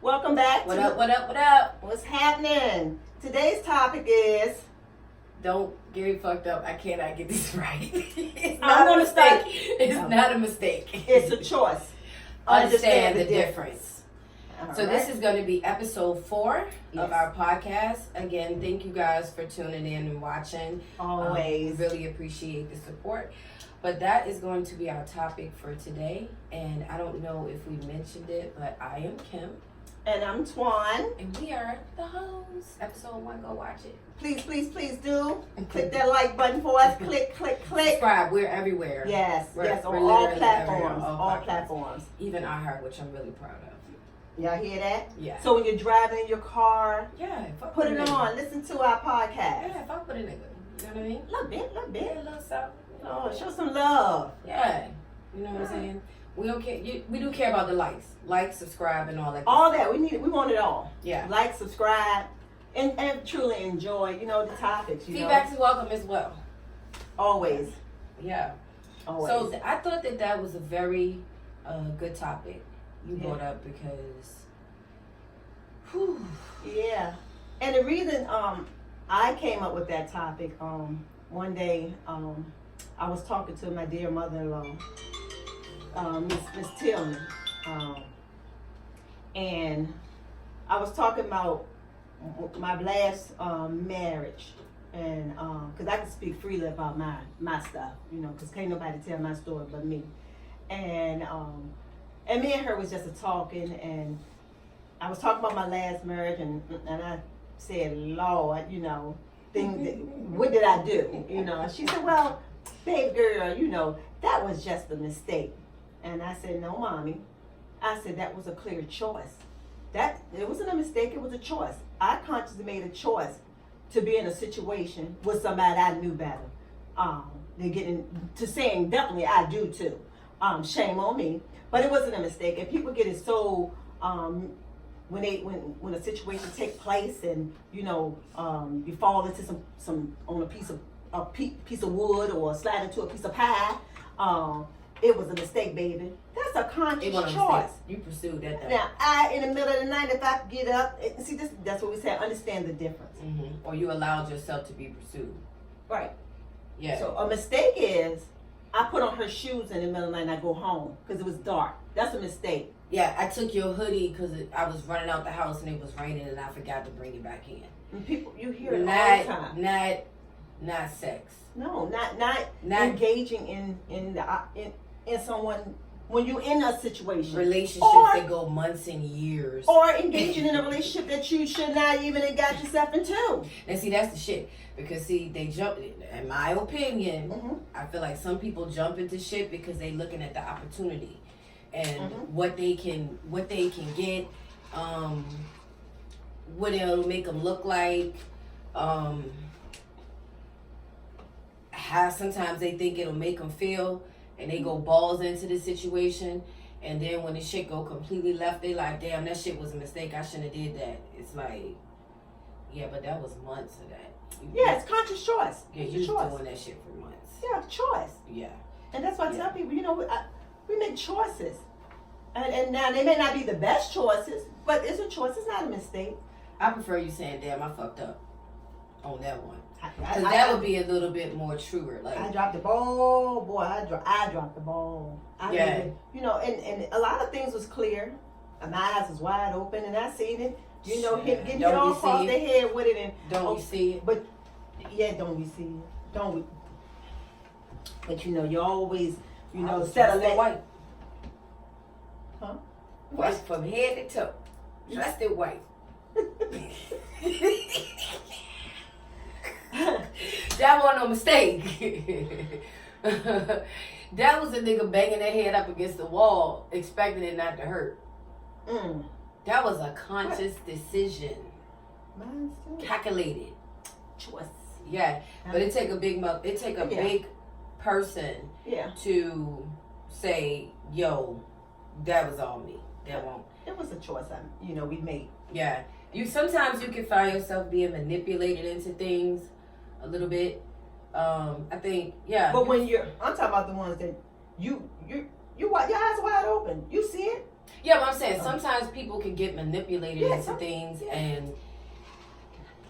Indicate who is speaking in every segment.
Speaker 1: Welcome back.
Speaker 2: What up, what up, what up?
Speaker 1: What's happening? Today's topic is...
Speaker 2: Don't get me fucked up. I cannot get this right. It's
Speaker 1: I'm
Speaker 2: not a
Speaker 1: gonna
Speaker 2: mistake.
Speaker 1: start-
Speaker 2: It's not a mistake.
Speaker 1: It's a choice.
Speaker 2: Understand the difference.
Speaker 1: All
Speaker 2: So
Speaker 1: right.
Speaker 2: this is going to be episode 4
Speaker 1: Yes.
Speaker 2: of our podcast. Again, thank you guys for tuning in and watching.
Speaker 1: Always.
Speaker 2: We really appreciate the support. But that is going to be our topic for today. And I don't know if we mentioned it, but I am Kim.
Speaker 1: And I'm Twan.
Speaker 2: And we are the hosts. Episode 1, go watch it.
Speaker 1: Please, please, please do. Click that like button for us. Click, click, click.
Speaker 2: Subscribe. We're everywhere.
Speaker 1: Yes, yes, on
Speaker 2: we're
Speaker 1: all
Speaker 2: literally
Speaker 1: platforms.
Speaker 2: everywhere,
Speaker 1: All
Speaker 2: podcasts.
Speaker 1: platforms.
Speaker 2: Even iHeart, which I'm really proud of.
Speaker 1: Y'all hear that?
Speaker 2: Yeah.
Speaker 1: So when you're driving in your car,
Speaker 2: Yeah. Fuck
Speaker 1: put
Speaker 2: with
Speaker 1: it
Speaker 2: a nigga.
Speaker 1: on. Listen to our podcast.
Speaker 2: Yeah, fuck with a nigga. You know what I mean?
Speaker 1: Little bit, little
Speaker 2: Yeah,
Speaker 1: bit.
Speaker 2: a little something.
Speaker 1: Oh, show some love.
Speaker 2: Yeah. You know what I'm saying? We don't care. We do care about the likes. Like, subscribe, and all that.
Speaker 1: All that. We need it. We want it all.
Speaker 2: Yeah.
Speaker 1: Like, subscribe, and truly enjoy, the topics,
Speaker 2: Feedback is welcome as well.
Speaker 1: Always.
Speaker 2: Yeah.
Speaker 1: Always.
Speaker 2: So I thought that was a very good topic you
Speaker 1: Yeah.
Speaker 2: brought up because, whew,
Speaker 1: Yeah. And the reason I came up with that topic, one day I was talking to my dear mother-in-law, Miss Tillman, and I was talking about my last marriage, and because I can speak freely about my stuff, because can't nobody tell my story but me, and me and her was just a talking, and I was talking about my last marriage, and I said, Lord, what did I do? And she said, well, babe girl, that was just a mistake. And I said, no, mommy. I said, that was a clear choice. It wasn't a mistake, it was a choice. I consciously made a choice to be in a situation with somebody I knew better. They're getting to saying, definitely I do too. Shame on me. But it wasn't a mistake. And people get it so when a situation takes place and you fall into some on a piece of wood or slide into a piece of pie, it was a mistake, baby. That's a conscious choice.
Speaker 2: You pursued that.
Speaker 1: Now, in the middle of the night, if I get up, see, that's what we say. Understand the difference.
Speaker 2: Mm-hmm. Or you allowed yourself to be pursued.
Speaker 1: Right.
Speaker 2: Yeah.
Speaker 1: So a mistake is I put on her shoes in the middle of the night and I go home because it was dark. That's a mistake.
Speaker 2: Yeah, I took your hoodie because I was running out the house and it was raining and I forgot to bring it back in.
Speaker 1: And people, you hear it all the time.
Speaker 2: Not sex.
Speaker 1: No, not engaging in someone when you're in a situation.
Speaker 2: Relationships that go months and years.
Speaker 1: Or engaging in a relationship that you should not even have got yourself into.
Speaker 2: And see, that's the shit. Because see, they jump, in my opinion,
Speaker 1: Mm-hmm.
Speaker 2: I feel like some people jump into shit because they looking at the opportunity. And
Speaker 1: Mm-hmm.
Speaker 2: what they can get, what it'll make them look like, how sometimes they think it'll make them feel, and they go balls into the situation, and then when the shit go completely left, they like, damn, that shit was a mistake, I shouldn't have did that. It's like, yeah, but that was months of that.
Speaker 1: Yeah, it's conscious choice.
Speaker 2: Yeah,
Speaker 1: It's
Speaker 2: you
Speaker 1: a
Speaker 2: was
Speaker 1: choice.
Speaker 2: doing that shit for months.
Speaker 1: Yeah, choice.
Speaker 2: Yeah.
Speaker 1: And that's why I
Speaker 2: Yeah.
Speaker 1: tell people, we make choices. And now they may not be the best choices, but it's a choice. It's not a mistake.
Speaker 2: I prefer you saying, damn, I fucked up on that one. Because
Speaker 1: I
Speaker 2: that would be a little bit more truer. Like,
Speaker 1: I dropped the ball, boy. I dropped the ball.
Speaker 2: Yeah.
Speaker 1: And a lot of things was clear. And my eyes was wide open, and I seen it. Him getting hit
Speaker 2: Don't
Speaker 1: all
Speaker 2: you
Speaker 1: across
Speaker 2: see
Speaker 1: the head with it, and
Speaker 2: don't you see it?
Speaker 1: But yeah, don't we see it? Don't we? But you always, instead of
Speaker 2: white.
Speaker 1: Huh?
Speaker 2: White from head to toe. Dressed in white. That wasn't no mistake. That was a nigga banging their head up against the wall, expecting it not to hurt. That was a conscious decision.
Speaker 1: Mine's too.
Speaker 2: Calculated.
Speaker 1: Choice.
Speaker 2: Yeah. But it take a big person
Speaker 1: Yeah.
Speaker 2: to say, yo, that was all me. That won't.
Speaker 1: It was a choice we made.
Speaker 2: Yeah. Sometimes you can find yourself being manipulated into things a little bit. I think, yeah.
Speaker 1: But when I'm talking about the ones that you your eyes wide open. You see it.
Speaker 2: Yeah, what I'm saying, sometimes people can get manipulated into things, and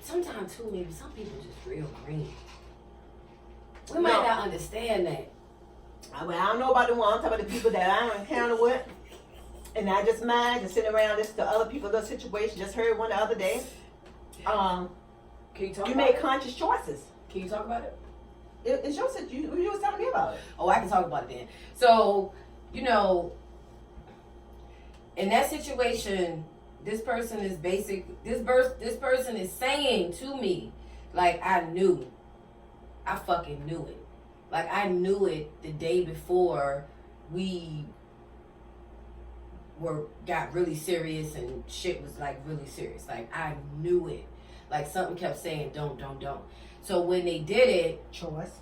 Speaker 2: sometimes too, maybe some people just real green. We might not understand that.
Speaker 1: Well, I don't know about the one. I'm talking about the people that I encounter with, and I just mind and sitting around listening to other people's situation. Just heard one the other day.
Speaker 2: Can you talk?
Speaker 1: You
Speaker 2: about
Speaker 1: make
Speaker 2: it?
Speaker 1: conscious choices.
Speaker 2: Can you talk about it?
Speaker 1: It's your situation. You was telling me about it.
Speaker 2: Oh, I can talk about it then. So, you know, in that situation, this person is this person is saying to me, like, I fucking knew it. Like, I knew it the day before we got really serious and shit was like really serious. Like, I knew it. Like, something kept saying don't. So when they did it,
Speaker 1: Choice.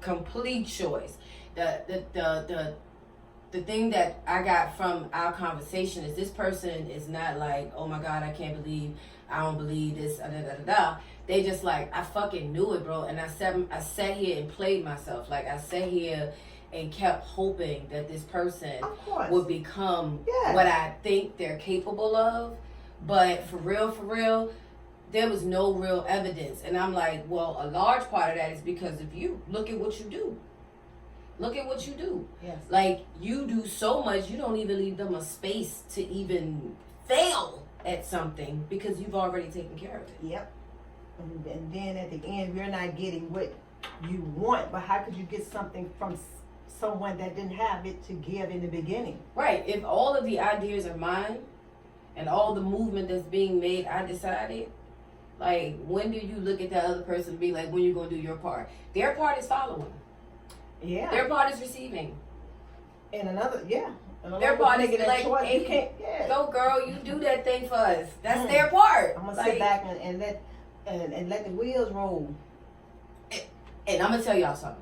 Speaker 2: complete choice. The thing that I got from our conversation is this person is not like, oh my God, I don't believe this, da da da da. They just like, I fucking knew it, bro. And I sat here and played myself. Like, I sat here and kept hoping that this person would become what I think they're capable of. But for real, there was no real evidence. And I'm like, well, a large part of that is because if you look at what you do. Look at what you do.
Speaker 1: Yes.
Speaker 2: Like, you do so much, you don't even leave them a space to even fail at something because you've already taken care of it.
Speaker 1: Yep. And then at the end, we're not getting what you want, but how could you get something from someone that didn't have it to give in the beginning?
Speaker 2: Right. If all of the ideas are mine and all the movement that's being made, I decided, like, when do you look at that other person and be like, when you going to do your part? Their part is following.
Speaker 1: Yeah.
Speaker 2: Their part is receiving.
Speaker 1: And another
Speaker 2: their part is like, hey,
Speaker 1: you can't,
Speaker 2: go girl, you do that thing for us. That's their part.
Speaker 1: I'm gonna sit back and let the wheels roll.
Speaker 2: And I'm gonna tell y'all something.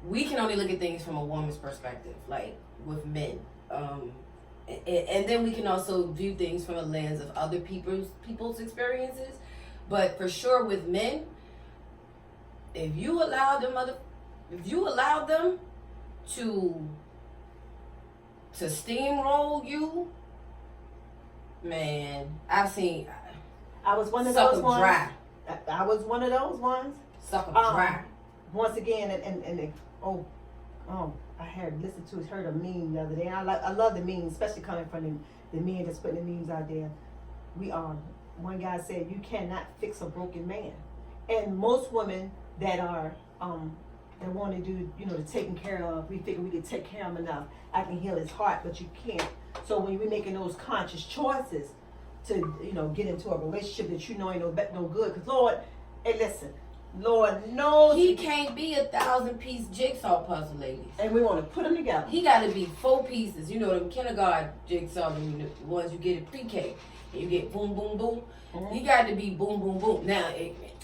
Speaker 2: We can only look at things from a woman's perspective, like with men. And then we can also view things from a lens of other people's experiences. But for sure with men, if you allow them to steamroll you, man, I
Speaker 1: was one of
Speaker 2: suck
Speaker 1: those
Speaker 2: them
Speaker 1: ones.
Speaker 2: dry.
Speaker 1: I was one of those ones.
Speaker 2: Suck them dry.
Speaker 1: Once again, I heard a meme the other day. I love the memes, especially coming from the men that's putting the memes out there. One guy said, you cannot fix a broken man. And most women that are that want to do, the taking care of, we figure we can take care of him enough. I can heal his heart, but you can't. So when we're making those conscious choices to, get into a relationship that ain't no good, because Lord, hey, listen, Lord knows
Speaker 2: he can't be 1,000-piece jigsaw puzzle, ladies.
Speaker 1: And we want to put them together.
Speaker 2: He got to be 4 pieces. Them kindergarten jigsaw, the ones you get at pre-K. And you get boom, boom, boom.
Speaker 1: Mm-hmm.
Speaker 2: He got to be boom, boom, boom. Now,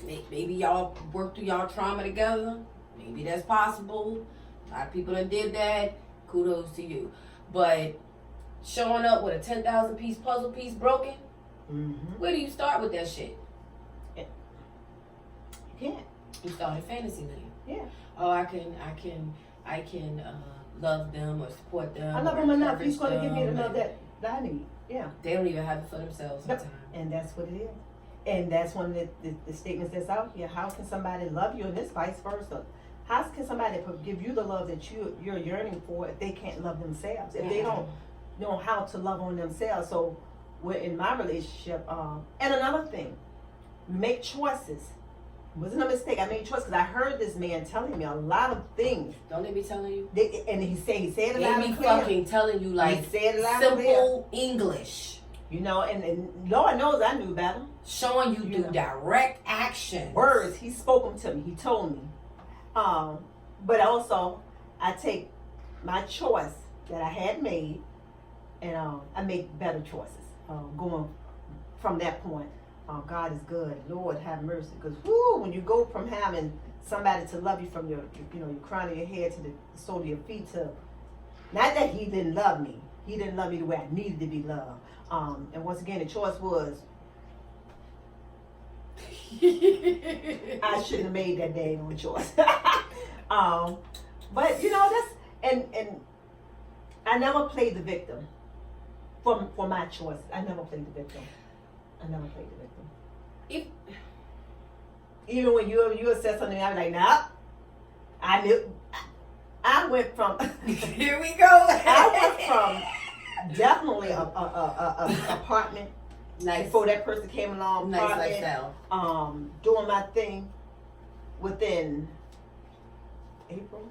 Speaker 2: maybe y'all work through y'all trauma together. Maybe that's possible. A lot of people done did that. Kudos to you. But showing up with a 10,000-piece puzzle piece broken, where do you start with that shit?
Speaker 1: You can't.
Speaker 2: You start in fantasy land.
Speaker 1: Yeah.
Speaker 2: Oh, I can love them or support them.
Speaker 1: I love them enough. He's going to give me the love that I need. Yeah.
Speaker 2: They don't even have it for themselves sometimes.
Speaker 1: And that's what it is. And that's one of the statements that's out here. How can somebody love you, and this vice versa? How can somebody give you the love that you're yearning for if they can't love themselves? If they don't know how to love on themselves? So we're in my relationship. And another thing, make choices. It wasn't a mistake. I made choices because I heard this man telling me a lot of things.
Speaker 2: Don't they be telling you?
Speaker 1: And he said it loud
Speaker 2: and clear. They be fucking telling you like simple English.
Speaker 1: And Lord knows I knew better.
Speaker 2: Showing you through direct action.
Speaker 1: Words, he spoke them to me. He told me. But also, I take my choice that I had made, and I make better choices going from that point. God is good. Lord have mercy. Because when you go from having somebody to love you from your crown of your head to the sole of your feet to, not that he didn't love me. He didn't love me the way I needed to be loved. And once again, the choice was I shouldn't have made that dang choice. But that's and I never played the victim. for my choice. I never played the victim.
Speaker 2: If
Speaker 1: Even when you said something, I was like, nah. I knew. I went from.
Speaker 2: Here we go.
Speaker 1: I went from definitely a apartment.
Speaker 2: Nice.
Speaker 1: Before that person came along,
Speaker 2: Nice
Speaker 1: apartment,
Speaker 2: lifestyle.
Speaker 1: doing my thing within April,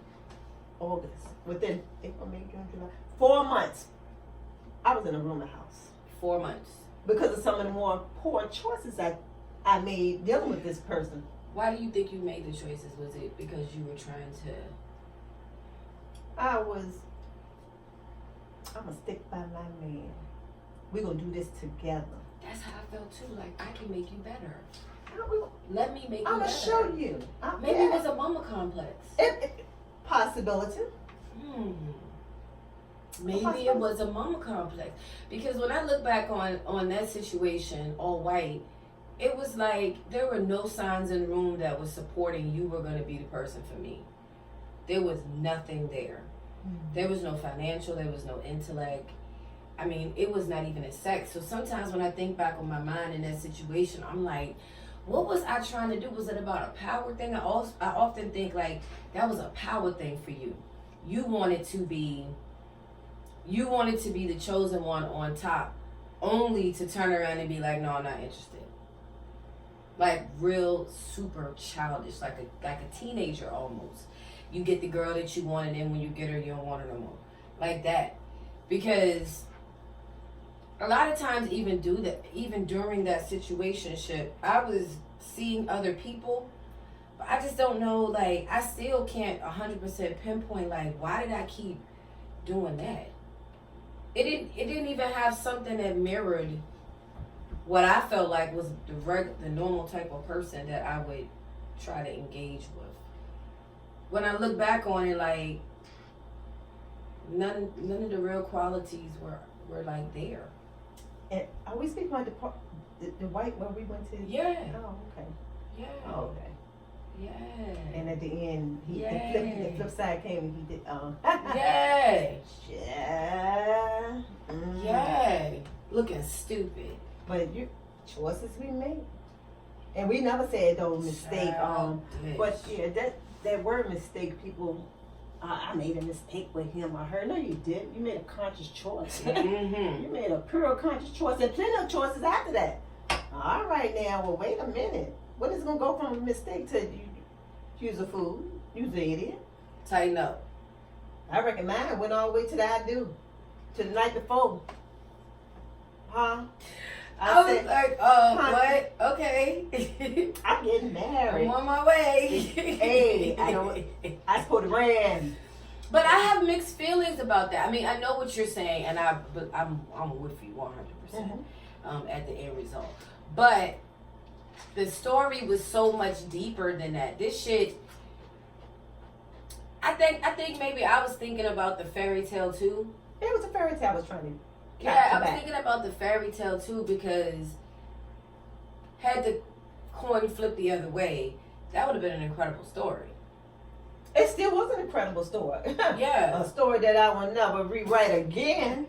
Speaker 1: within April, May, June, July, 4 months. I was in a rooming house
Speaker 2: 4 months.
Speaker 1: because of some of the more poor choices I made dealing with this person.
Speaker 2: Why do you think you made the choices? Was it because you were trying to?
Speaker 1: I'm gonna stick by my man. We're gonna do this together.
Speaker 2: That's how I felt too. Like, I can make you better.
Speaker 1: I'm
Speaker 2: Let me make you
Speaker 1: gonna
Speaker 2: better.
Speaker 1: show you.
Speaker 2: Maybe it was a mama complex.
Speaker 1: Possibility.
Speaker 2: Maybe it was a mama complex. Because when I look back on that situation, all white, it was like there were no signs in the room that was supporting you were going to be the person for me. There was nothing there. There was no financial, there was no intellect. I mean, it was not even a sex. So sometimes when I think back on my mind in that situation, I'm like, what was I trying to do? Was it about a power thing? I often think like that was a power thing for you. You wanted to be the chosen one on top, only to turn around and be like, no, I'm not interested. Like real super childish, like a teenager almost. You get the girl that you wanted, and when you get her, you don't want her no more. Like that. Because a lot of times even during that situationship, I was seeing other people, but I just don't know, like, I still can't 100% pinpoint, like, why did I keep doing that? It didn't even have something that mirrored what I felt like was the normal type of person that I would try to engage with. When I look back on it, like, none of the real qualities were like there.
Speaker 1: And are we speaking about the white where we went to?
Speaker 2: Yeah.
Speaker 1: Oh, okay.
Speaker 2: Yeah.
Speaker 1: Oh, okay.
Speaker 2: Yeah.
Speaker 1: And at the end, the flip side came and he did.
Speaker 2: Yeah.
Speaker 1: Yeah.
Speaker 2: Yeah. Looking stupid.
Speaker 1: But choices we made, and we never said though mistake. But yeah, that word mistake, people. I made a mistake with him or her. No, you didn't. You made a conscious choice.
Speaker 2: Mm-hmm.
Speaker 1: You made a pure conscious choice, and plenty of choices after that. All right, now, well, wait a minute. What is gonna go from a mistake to use a fool? Use an idiot.
Speaker 2: Tighten up.
Speaker 1: I reckon mine went all the way to the I do, to the night before. Huh?
Speaker 2: I was like, what? Okay.
Speaker 1: I'm getting married.
Speaker 2: I'm on my way.
Speaker 1: Hey, I supposed to ran.
Speaker 2: But I have mixed feelings about that. I mean, I know what you're saying, and I'm with you 100% at the end result. But the story was so much deeper than that. This shit. I think maybe I was thinking about the fairy tale too.
Speaker 1: It was a fairy tale I was trying to.
Speaker 2: Yeah, I was thinking about the fairy tale too, because had the coin flipped the other way, that would have been an incredible story.
Speaker 1: It still was an incredible story.
Speaker 2: Yeah.
Speaker 1: A story that I will never rewrite again.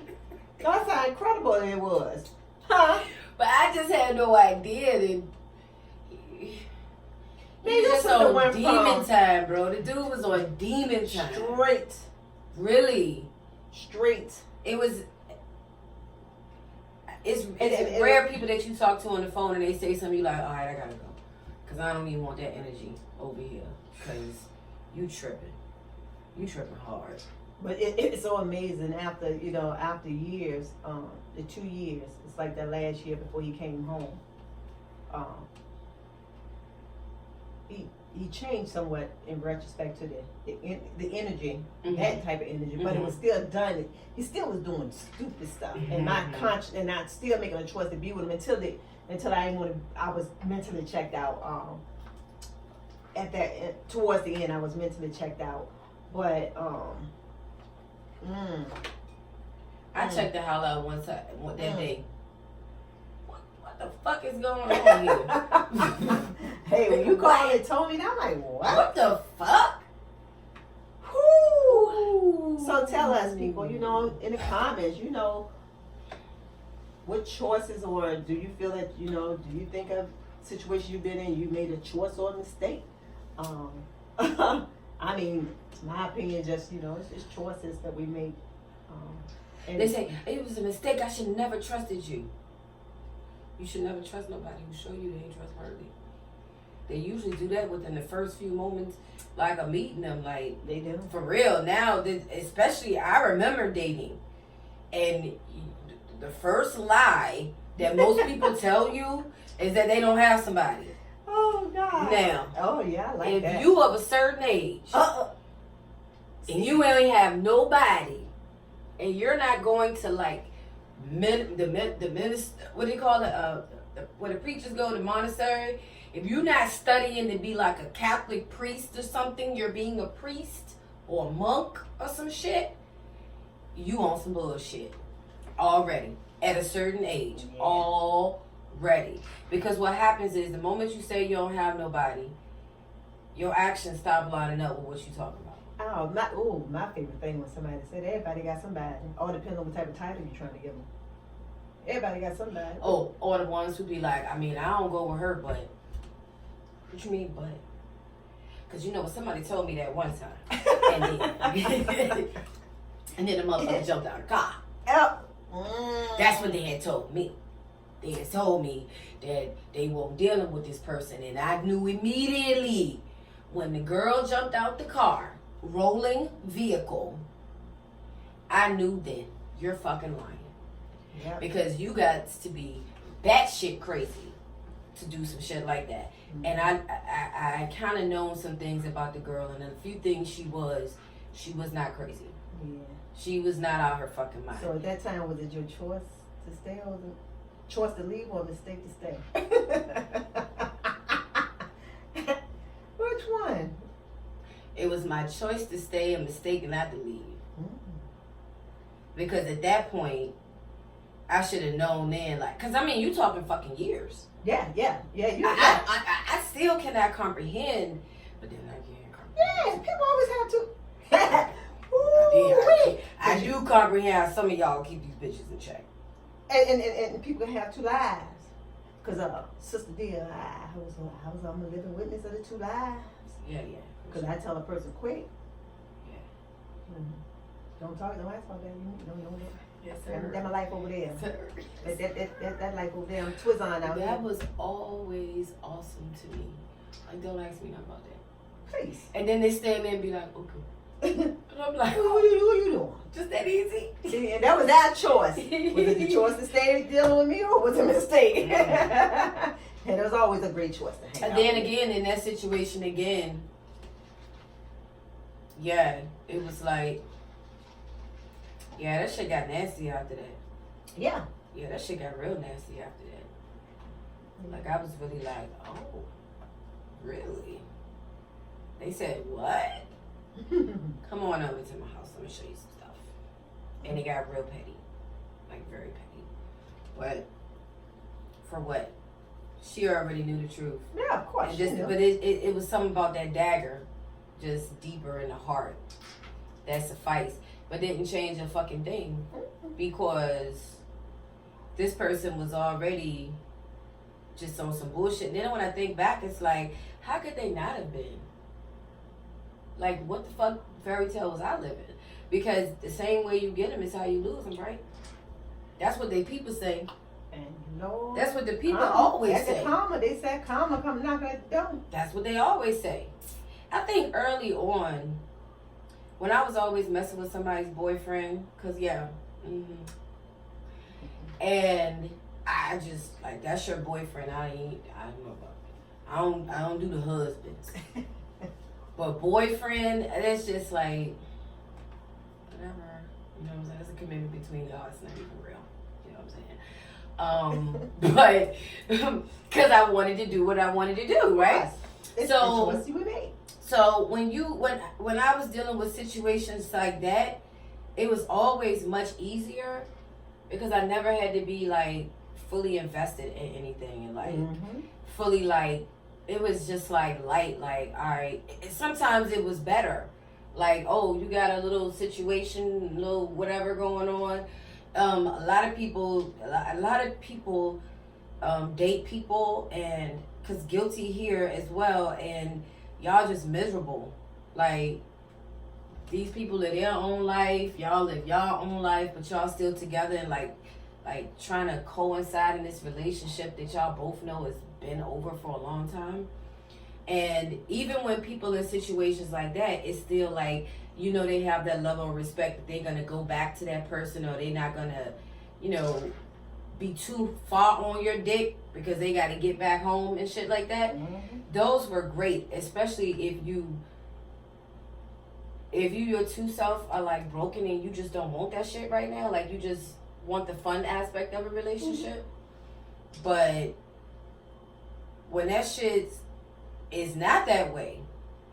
Speaker 1: That's how incredible it was. Huh?
Speaker 2: But I just had no idea that he was just on demon time, bro. The dude was on demon time.
Speaker 1: Straight.
Speaker 2: Really?
Speaker 1: Straight.
Speaker 2: It's rare people that you talk to on the phone and they say something, you like, all right, I gotta go. Because I don't even want that energy over here. Because you tripping. You tripping hard.
Speaker 1: But it's so amazing after years, the 2 years, it's like that last year before he came home. He changed somewhat in retrospect to the energy, that type of energy, but it was still done. He still was doing stupid stuff, and not conscious, and not still making a choice to be with him until I was mentally checked out. Towards the end, I was mentally checked out, but
Speaker 2: I checked the hell out that day. What the fuck is going on here?
Speaker 1: Hey, when you called and told me, I'm like, what?
Speaker 2: What the fuck?
Speaker 1: Whoo. So tell us, people, in the comments, what choices, or do you feel that, you know, do you think of situations you've been in, you made a choice or a mistake? I mean, my opinion, just, you know, it's just choices that we make.
Speaker 2: They say, it was a mistake, I should never trusted you. You should never trust nobody who show you they ain't trustworthy. They usually do that within the first few moments, like, of meeting them, like,
Speaker 1: they do.
Speaker 2: for real. Now, especially, I remember dating, and the first lie that most people tell you is that they don't have somebody.
Speaker 1: Oh, God.
Speaker 2: Now,
Speaker 1: oh, yeah, I like
Speaker 2: if
Speaker 1: that.
Speaker 2: you of a certain age, and you ain't have nobody, and you're not going to, like, the minister, what do you call it, where the preachers go, the monastery, if you're not studying to be like a Catholic priest or something, you're being a priest or a monk or some shit, you on some bullshit already at a certain age.
Speaker 1: Yeah.
Speaker 2: Already. Because what happens is the moment you say you don't have nobody, your actions stop lining up with what you talking about.
Speaker 1: My favorite thing when somebody said everybody got somebody. All depends on what type of title you're trying to give them. Everybody got somebody.
Speaker 2: Oh, or the ones who be like, I mean, I don't go with her, but. What you mean, but? Because you know what, somebody told me that one time. And then the motherfucker jumped out of the car. That's what they had told me. They had told me that they weren't dealing with this person. And I knew immediately when the girl jumped out the car, rolling vehicle, I knew then, you're fucking lying.
Speaker 1: Yep.
Speaker 2: Because you got to be batshit crazy to do some shit like that. Mm-hmm. And I kind of known some things about the girl, and a few things she was not crazy.
Speaker 1: Yeah. She
Speaker 2: was not out her fucking mind.
Speaker 1: So at that time, was it your choice to stay, or was it choice to leave, or a mistake to stay? Which one?
Speaker 2: It was my choice to stay, a mistake not to leave.
Speaker 1: Mm-hmm.
Speaker 2: Because at that point, I should have known then, like, because I mean, you talking fucking years.
Speaker 1: Yeah.
Speaker 2: I still cannot comprehend, but then I can't comprehend.
Speaker 1: Yeah, people always have to. Ooh,
Speaker 2: I do comprehend how some of y'all keep these bitches in check.
Speaker 1: And people have two lives. Because Sister Dia, I was I'm a living witness of the two lives.
Speaker 2: Yeah.
Speaker 1: Because I tell a person quick.
Speaker 2: Yeah.
Speaker 1: Mm-hmm. Don't talk, don't ask about that. No.
Speaker 2: Yes, sir.
Speaker 1: That's my life over there.
Speaker 2: Yes,
Speaker 1: That life over there. I'm Twizzon out there.
Speaker 2: That was always awesome to me. Like, don't ask me nothing about that.
Speaker 1: Please.
Speaker 2: And then they stand there and be like, okay. And I'm like,
Speaker 1: who you doing?
Speaker 2: Just that easy.
Speaker 1: See, and that was our choice. Was it the choice to stay dealing with me, or was it a mistake? And it was always a great choice to hang
Speaker 2: And
Speaker 1: out
Speaker 2: then
Speaker 1: with.
Speaker 2: again, in that situation again, yeah, it was like, yeah, that shit got nasty after that.
Speaker 1: Yeah.
Speaker 2: Yeah, that shit got real nasty after that. Like, I was really like, oh, really? They said, what? Come on over to my house. Let me show you some stuff. And it got real petty. Like, very petty. But, for what? She already knew the truth.
Speaker 1: Yeah, of course.
Speaker 2: And just, but it was something about that dagger, just deeper in the heart, that sufficed. But didn't change a fucking thing. Because this person was already just on some bullshit. And then when I think back, it's like, how could they not have been? Like, what the fuck fairy tale was I living? Because the same way you get them is how you lose them, right? That's what they people say.
Speaker 1: And you know,
Speaker 2: That's what the people always say.
Speaker 1: Karma, they said karma come knock at the door.
Speaker 2: That's what they always say. I think early on, when I was always messing with somebody's boyfriend, cause and I just like, that's your boyfriend. I don't do the husbands. But boyfriend, that's just like, whatever. You know what I'm saying? It's a commitment between y'all. It's not even real. You know what I'm saying? But, because I wanted to do what I wanted to do, right?
Speaker 1: It's
Speaker 2: So,
Speaker 1: the choice you would make.
Speaker 2: So when I was dealing with situations like that, it was always much easier because I never had to be like fully invested in anything and like fully like, it was just like light, like, all right. Sometimes it was better. Like, oh, you got a little situation, little whatever going on. A lot of people date people and cause guilty here as well, and y'all just miserable. Like these people live their own life, y'all live y'all own life, but y'all still together and like trying to coincide in this relationship that y'all both know has been over for a long time. And even when people in situations like that, it's still like, you know, they have that level of respect that they're gonna go back to that person, or they're not gonna, you know, be too far on your dick because they got to get back home and shit like that. Those were great, especially if your two self are like broken and you just don't want that shit right now. Like you just want the fun aspect of a relationship. But when that shit is not that way,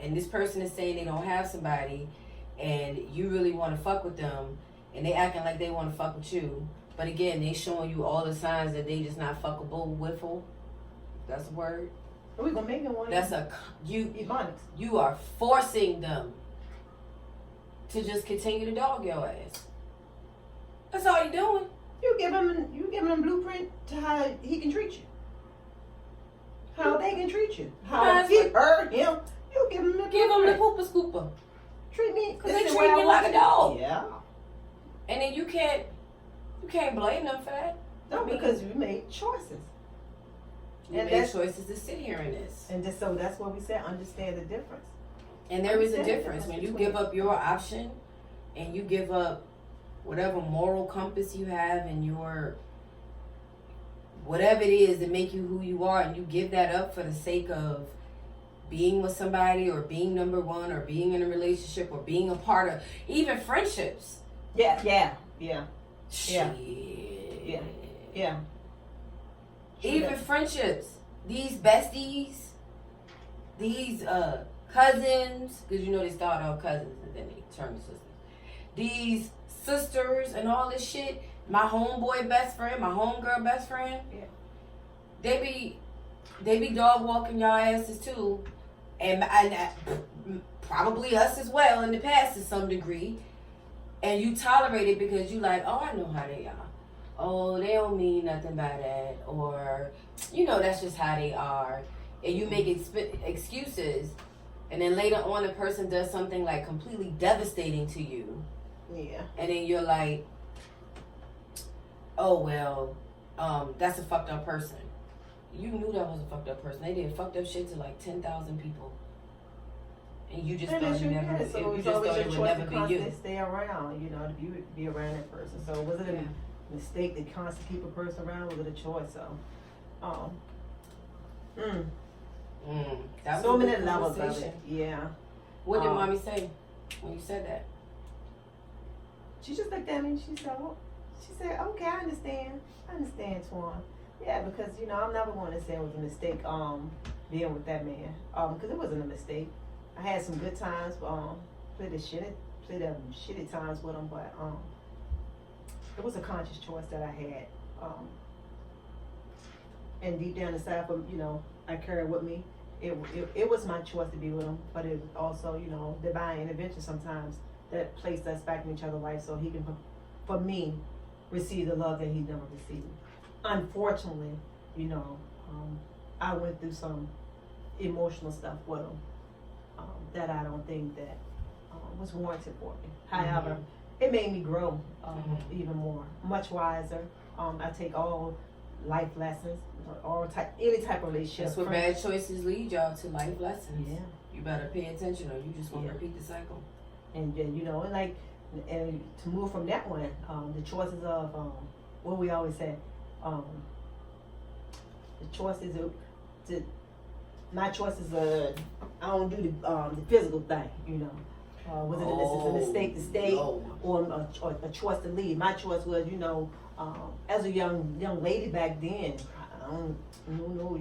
Speaker 2: and this person is saying they don't have somebody, and you really want to fuck with them, and they acting like they want to fuck with you, but again, they showing you all the signs that they just not fuckable with. That's a word.
Speaker 1: We're gonna make it one.
Speaker 2: That's you.
Speaker 1: Ebonics.
Speaker 2: You are forcing them to just continue to dog your ass. That's all you're doing.
Speaker 1: You giving him blueprint to how he can treat you. How they can treat you. How he hurt him. You give him the
Speaker 2: pooper scooper.
Speaker 1: Treat me
Speaker 2: because they treat you like a dog.
Speaker 1: Yeah.
Speaker 2: And then you can't blame them for that.
Speaker 1: No, because you made choices.
Speaker 2: You made choices to sit here in this.
Speaker 1: And just so that's what we said, understand the difference.
Speaker 2: And there is a difference when you give up your option and you give up whatever moral compass you have and your whatever it is that make you who you are, and you give that up for the sake of being with somebody or being number one or being in a relationship or being a part of even friendships.
Speaker 1: Yeah.
Speaker 2: Even friendships. These besties, these cousins, because you know they start off cousins and then they turn to sisters. These sisters and all this shit. My homeboy best friend, my homegirl best friend.
Speaker 1: Yeah.
Speaker 2: They be dog walking y'all asses too, and probably us as well in the past to some degree. And you tolerate it because you like, oh, I know how they are. Oh, they don't mean nothing by that, or you know that's just how they are, and you make excuses, and then later on the person does something like completely devastating to you.
Speaker 1: Yeah. And
Speaker 2: then you're like, oh well, that's a fucked up person. You knew that was a fucked up person. They did fucked up shit to like 10,000 people, and you just thought it would never be you.
Speaker 1: Stay around, you know, to be around that person. So was it a mistake to constantly keep a person around? Was it a choice? So,
Speaker 2: that
Speaker 1: so
Speaker 2: was
Speaker 1: many levels of it. Yeah.
Speaker 2: What did mommy say when you said that?
Speaker 1: She just looked at me and she said, okay, I understand, Twan. Yeah, because, you know, I'm never going to say it was a mistake, being with that man. Because it wasn't a mistake. I had some good times, played the shitty times with him, but, it was a conscious choice that I had. And deep down inside, from, you know, I carried with me. It was my choice to be with him, but it was also, you know, divine intervention sometimes that placed us back in each other's life so he can, for me, receive the love that he never received. Unfortunately, you know, I went through some emotional stuff with him that I don't think that was warranted for me. However, it made me grow even more, much wiser. I take all life lessons, any type of relationship.
Speaker 2: That's where bad choices lead y'all to life lessons.
Speaker 1: Yeah.
Speaker 2: You better pay attention or you just gonna repeat the cycle.
Speaker 1: And you know, and to move from that one, the choices of what we always say, the choices my choices I don't do the physical thing, you know. Was it a mistake to stay or a choice to leave? My choice was, you know, as a young lady back then, I don't know,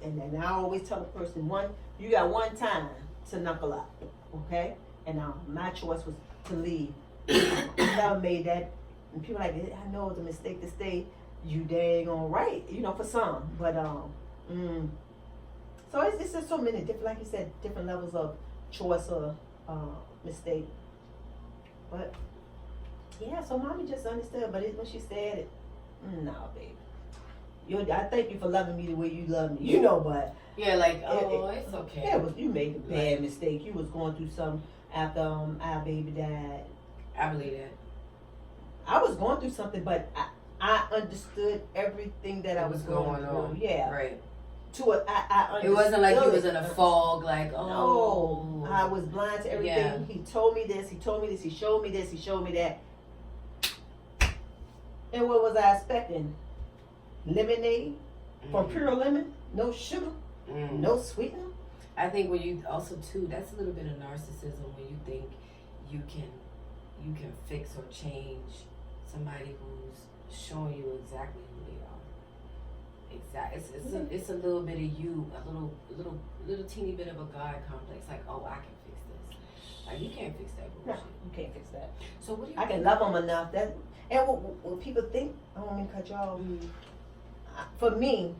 Speaker 1: and I always tell a person, you got one time to knuckle up, okay? And my choice was to leave. I never made that, and people like, I know it's a mistake to stay. You dang on right, you know, for some, but so it's just so many different, like you said, different levels of choice or mistake. But Yeah, so mommy just understood, but when she said it, no, baby. I thank you for loving me the way you love me, but
Speaker 2: Yeah, like, it's okay.
Speaker 1: you made a bad mistake. You was going through something after our baby died.
Speaker 2: I believe that.
Speaker 1: I was going through something, but I understood everything that I was going through.
Speaker 2: on.
Speaker 1: Yeah.
Speaker 2: Right.
Speaker 1: I understood.
Speaker 2: It wasn't like you was in a fog, like,
Speaker 1: No, I was blind to everything.
Speaker 2: Yeah.
Speaker 1: He told me this, he told me this, he showed me this, he showed me that. And what was I expecting? Lemonade from Pure Lemon? No sugar? No sweetener?
Speaker 2: I think when you also too, that's a little bit of narcissism when you think you can fix or change somebody who's showing you exactly who they are. Exactly. It's a little bit of you, a little teeny bit of a God complex. Like, oh, I can fix this. Like, you can't fix that
Speaker 1: No,
Speaker 2: bullshit.
Speaker 1: you can't fix that.
Speaker 2: So what do you?
Speaker 1: I can love them enough. And what people think, I don't mean to cut you off. For me,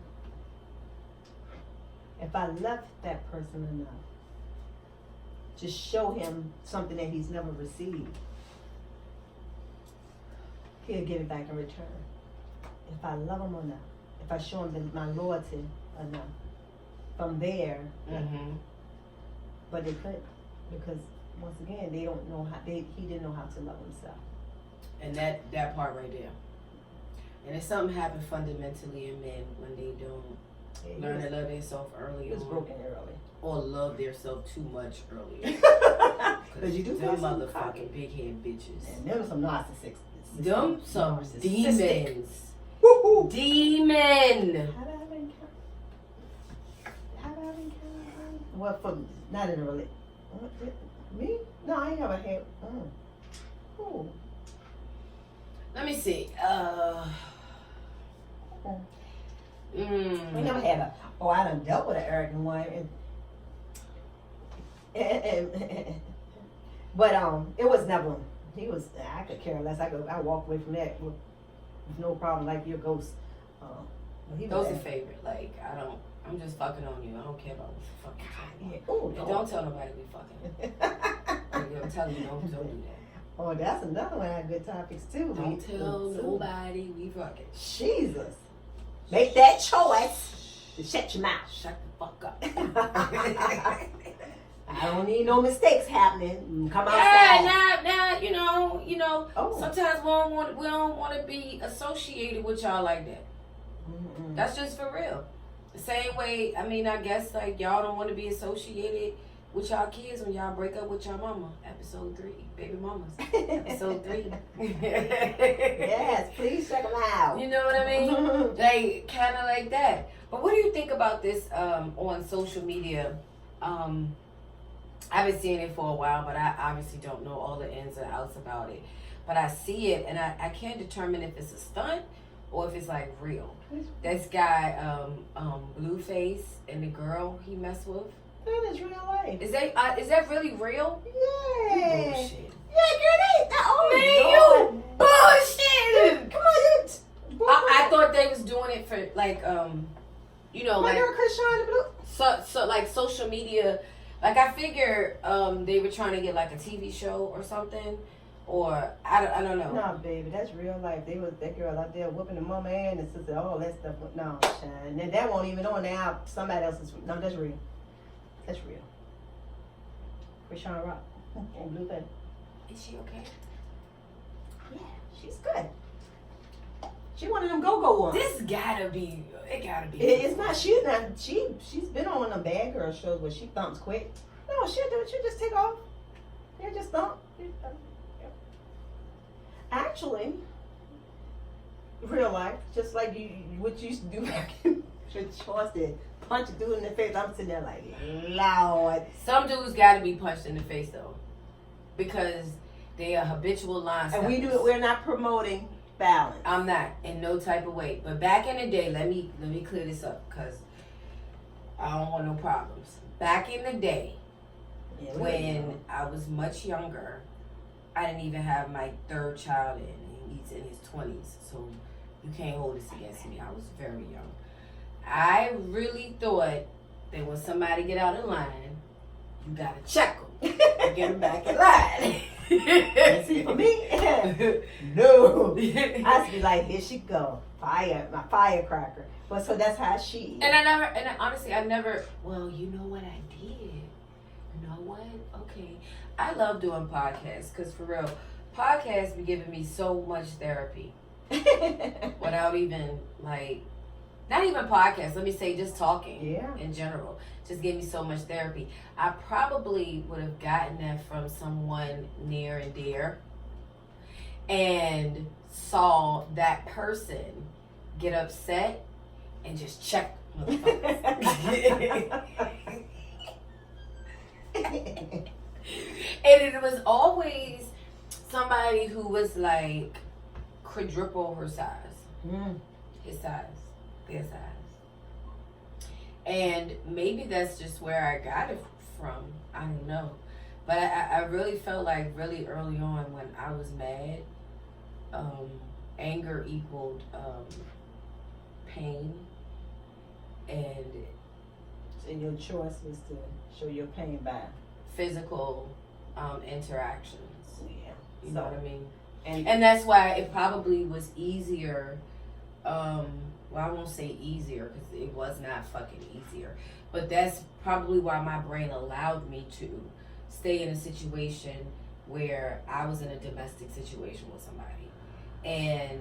Speaker 1: if I love that person enough to show him something that he's never received, he'll give it back in return. If I love him enough, if I show him my loyalty enough, from there, but they couldn't, because once again, they don't know how. He didn't know how to love himself.
Speaker 2: And that part right there. And if something happens fundamentally in men when they don't learn to love themselves early
Speaker 1: He was
Speaker 2: on,
Speaker 1: broken early.
Speaker 2: or love themselves too much earlier.
Speaker 1: Because you do
Speaker 2: them
Speaker 1: feel some
Speaker 2: motherfucking
Speaker 1: cocky.
Speaker 2: big head bitches.
Speaker 1: And them some narcissists.
Speaker 2: Them some
Speaker 1: narcissistic.
Speaker 2: demons.
Speaker 1: Woo-hoo.
Speaker 2: Demon.
Speaker 1: How did I encounter? Well, not in a relationship. Me? No, I ain't never had. Who?
Speaker 2: Let me see.
Speaker 1: We never had a. Oh, I done dealt with an arrogant one, but it was never. He was. I could care less. I walked away from that with no problem. Like your ghost.
Speaker 2: Those are favorite. Like I'm just fucking on you. I don't care about what the fuck you
Speaker 1: Yeah.
Speaker 2: talking about. Don't tell nobody we fucking. I'm telling you, don't do that.
Speaker 1: Oh, that's another one of our good topics too.
Speaker 2: Don't tell nobody we fucking.
Speaker 1: Jesus. Make that choice to shut your mouth.
Speaker 2: Shut the fuck up.
Speaker 1: I don't need no mistakes happening. Come outside.
Speaker 2: Yeah, you know.
Speaker 1: Oh.
Speaker 2: Sometimes we don't want to be associated with y'all like that.
Speaker 1: Mm-mm.
Speaker 2: That's just for real. The same way, I mean, I guess like y'all don't want to be associated with y'all kids when y'all break up with your mama. Episode 3, baby mamas. Episode 3.
Speaker 1: Yes, please check them out.
Speaker 2: You know what I mean? Like kind of like that. But what do you think about this on social media? I've been seeing it for a while, but I obviously don't know all the ins and outs about it. But I see it, and I can't determine if it's a stunt or if it's like real. This guy, Blueface, and the girl he messed with.
Speaker 1: That is real life.
Speaker 2: Is that really real?
Speaker 1: Yeah.
Speaker 2: Bullshit.
Speaker 1: Yeah, girl,
Speaker 2: Man, you bullshit.
Speaker 1: Come on, you.
Speaker 2: I thought they was doing it for like
Speaker 1: My
Speaker 2: like
Speaker 1: girl Krishan Blue.
Speaker 2: so like social media. Like I figure they were trying to get like a TV show or something, or I don't know.
Speaker 1: No, baby, that's real life. That girl out there whooping the mama and the sister, all that stuff. No, Shine. And that won't even on now. Somebody else is. No, that's real. That's real. Krishan Rock and Blue Thing.
Speaker 2: Is she okay?
Speaker 1: Yeah, she's good. She one of them go-go ones.
Speaker 2: It gotta be.
Speaker 1: It's not. She's not. She's been on one of them bad girl shows where she thumps quick. No, she'll do it. She'll just take off. Yeah, just thump. Yeah. Actually, real life, just like what you used to do back in Charleston, punch a dude in the face. I'm sitting there like, Lord.
Speaker 2: Some dudes gotta be punched in the face though, because they are habitual line
Speaker 1: And we're not promoting balance.
Speaker 2: I'm not in no type of way. But back in the day, let me clear this up because I don't want no problems. Back in the day, when I was much younger, I didn't even have my third child and he's in his 20s, so you can't hold this against me. I was very young. I really thought that when somebody get out of line, you gotta check them and get them back in line.
Speaker 1: And see, for me, no. I be like, here she go, fire, my firecracker. But so that's how she is.
Speaker 2: Honestly, I never. Well, you know what I did. You know what? Okay, I love doing podcasts because for real, podcasts be giving me so much therapy without even like, not even podcasts. Let me say, just talking.
Speaker 1: Yeah.
Speaker 2: In general, just gave me so much therapy. I probably would have gotten that from someone near and dear, and saw that person get upset and just check motherfuckers. And it was always somebody who was like quadruple her size. His size. Their size. And maybe that's just where I got it from. I don't know. But I really felt like really early on when I was mad, anger equaled pain. And
Speaker 1: your choice was to show your pain by
Speaker 2: physical interactions.
Speaker 1: Yeah.
Speaker 2: You know what I mean?
Speaker 1: And
Speaker 2: that's why it probably was easier. Well, I won't say easier because it was not fucking easier. But that's probably why my brain allowed me to stay in a situation where I was in a domestic situation with somebody. And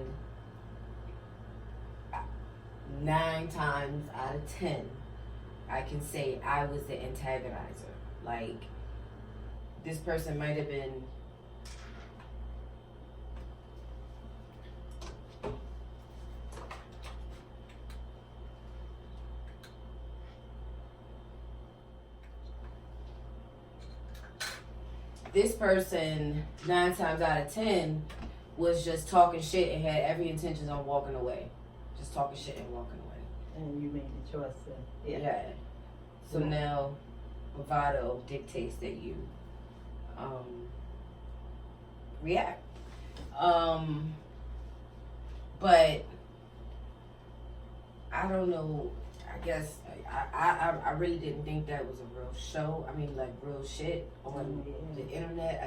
Speaker 2: 9 times out of 10, I can say I was the antagonizer. Like, this person might have been this person 9 times out of 10 was just talking shit and had every intention on walking away. Just talking shit and walking away.
Speaker 1: And you made the choice to,
Speaker 2: Yeah. So now bravado dictates that you react. But I don't know. I guess I really didn't think that was a real show. I mean, like real shit on the internet.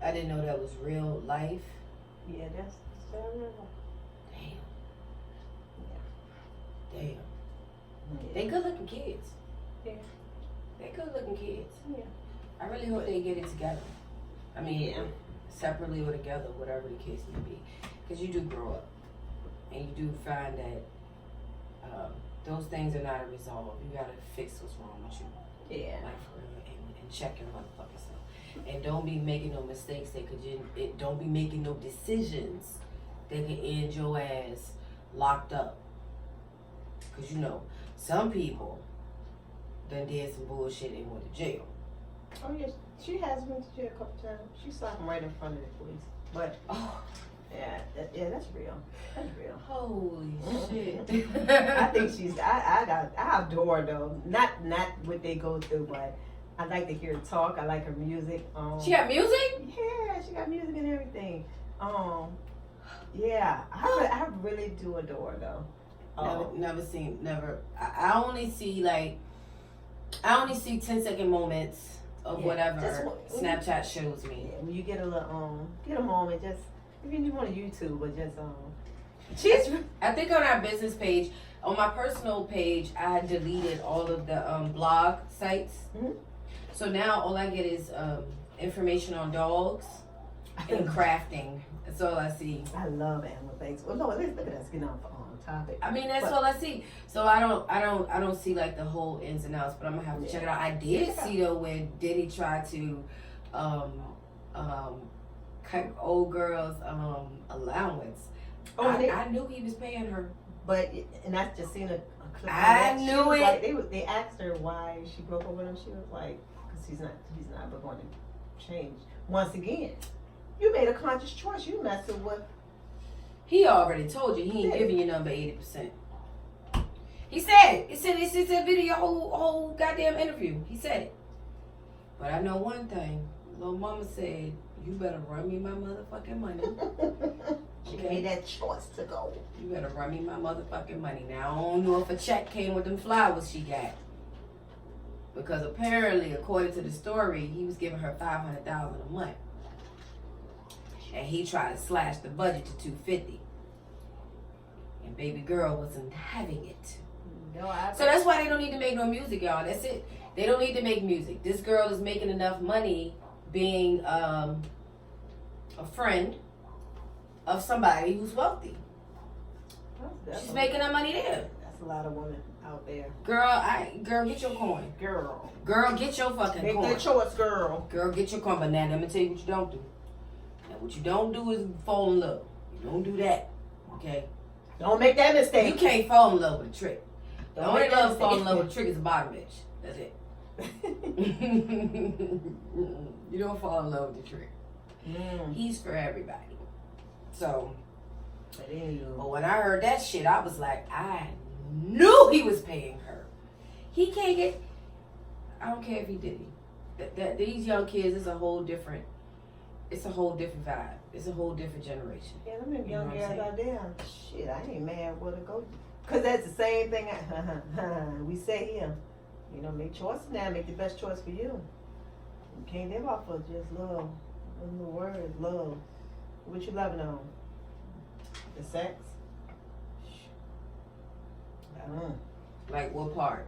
Speaker 2: I didn't know that was real life.
Speaker 1: Yeah, that's so real.
Speaker 2: Damn.
Speaker 1: Yeah.
Speaker 2: They good looking kids.
Speaker 1: Yeah.
Speaker 2: They good looking kids.
Speaker 1: Yeah.
Speaker 2: I really hope they get it together. I mean, separately or together, whatever the case may be. Because you do grow up. And you do find that those things are not a resolve. You gotta fix what's wrong with you.
Speaker 1: Yeah.
Speaker 2: Like for real. And check your motherfucking self. And don't be making no mistakes that could don't be making no decisions that could end your ass locked up. Because you know, some people done did some bullshit and went to jail.
Speaker 1: Oh yes, she has been to jail a couple times. She saw him right in front of the police. But yeah, that's real. That's real.
Speaker 2: Holy shit!
Speaker 1: I think she's. I adore her though. Not what they go through, but I like to hear her talk. I like her music.
Speaker 2: She got music?
Speaker 1: Yeah, she got music and everything. Yeah, I really do adore her though.
Speaker 2: Never. I only see 10-second moments of whatever Snapchat shows me.
Speaker 1: Yeah, when you get a little get a moment, just even if you want to YouTube, but just
Speaker 2: I think on our business page, on my personal page, I deleted all of the blog sites.
Speaker 1: Mm-hmm.
Speaker 2: So now all I get is information on dogs and crafting. That's all I see.
Speaker 1: I love animal things. Well, no, look at us getting off topic.
Speaker 2: I mean, that's all I see. So I don't see like the whole ins and outs, but I'm gonna have to check it out. I did see though when Diddy tried to cut old girl's allowance. I knew he was paying her.
Speaker 1: But and I just seen a clip.
Speaker 2: I knew it.
Speaker 1: Like, they asked her why she broke up with him. She was like, because he's not ever going to change. Once again, you made a conscious choice. You messing with.
Speaker 2: He already told you he ain't giving you number 80%. He said it. It's a video, whole goddamn interview. He said it. But I know one thing. Little mama said, you better run me my motherfucking money.
Speaker 1: She made that choice to go.
Speaker 2: You better run me my motherfucking money. Now, I don't know if a check came with them flowers she got. Because apparently, according to the story, he was giving her $500,000 a month. and he tried to slash the budget to $250, and baby girl wasn't having it.
Speaker 1: No,
Speaker 2: So that's why they don't need to make no music, y'all. That's it. They don't need to make music. This girl is making enough money being a friend of somebody who's wealthy. She's making her money there.
Speaker 1: That's a lot of women out there.
Speaker 2: Girl, get your coin.
Speaker 1: Girl,
Speaker 2: Get your fucking
Speaker 1: make
Speaker 2: coin.
Speaker 1: that choice, girl.
Speaker 2: Girl, get your coin. But now, let me tell you what you don't do. Now, what you don't do is fall in love. You don't do that. Okay?
Speaker 1: Don't make that mistake.
Speaker 2: You can't fall in love with a trick. The
Speaker 1: Don't
Speaker 2: only
Speaker 1: make that
Speaker 2: love fall in
Speaker 1: mistake.
Speaker 2: love with a trick is a bottom bitch. That's it. You don't fall in love with the trick. He's for everybody. So,
Speaker 1: But anywho.
Speaker 2: but when I heard that shit, I was like, I knew he was paying her. He can't get. I don't care if he didn't. That these young kids is a whole different. It's a whole different vibe. It's a whole different generation.
Speaker 1: Yeah, them young
Speaker 2: You know what I'm
Speaker 1: girls
Speaker 2: saying?
Speaker 1: out there. Shit, I ain't mad where to go. Cause that's the same thing we say here. You know, make choices now. Make the best choice for you. You can't live off of just love. In the word, love. What you loving on? The sex? I don't know.
Speaker 2: Like what part?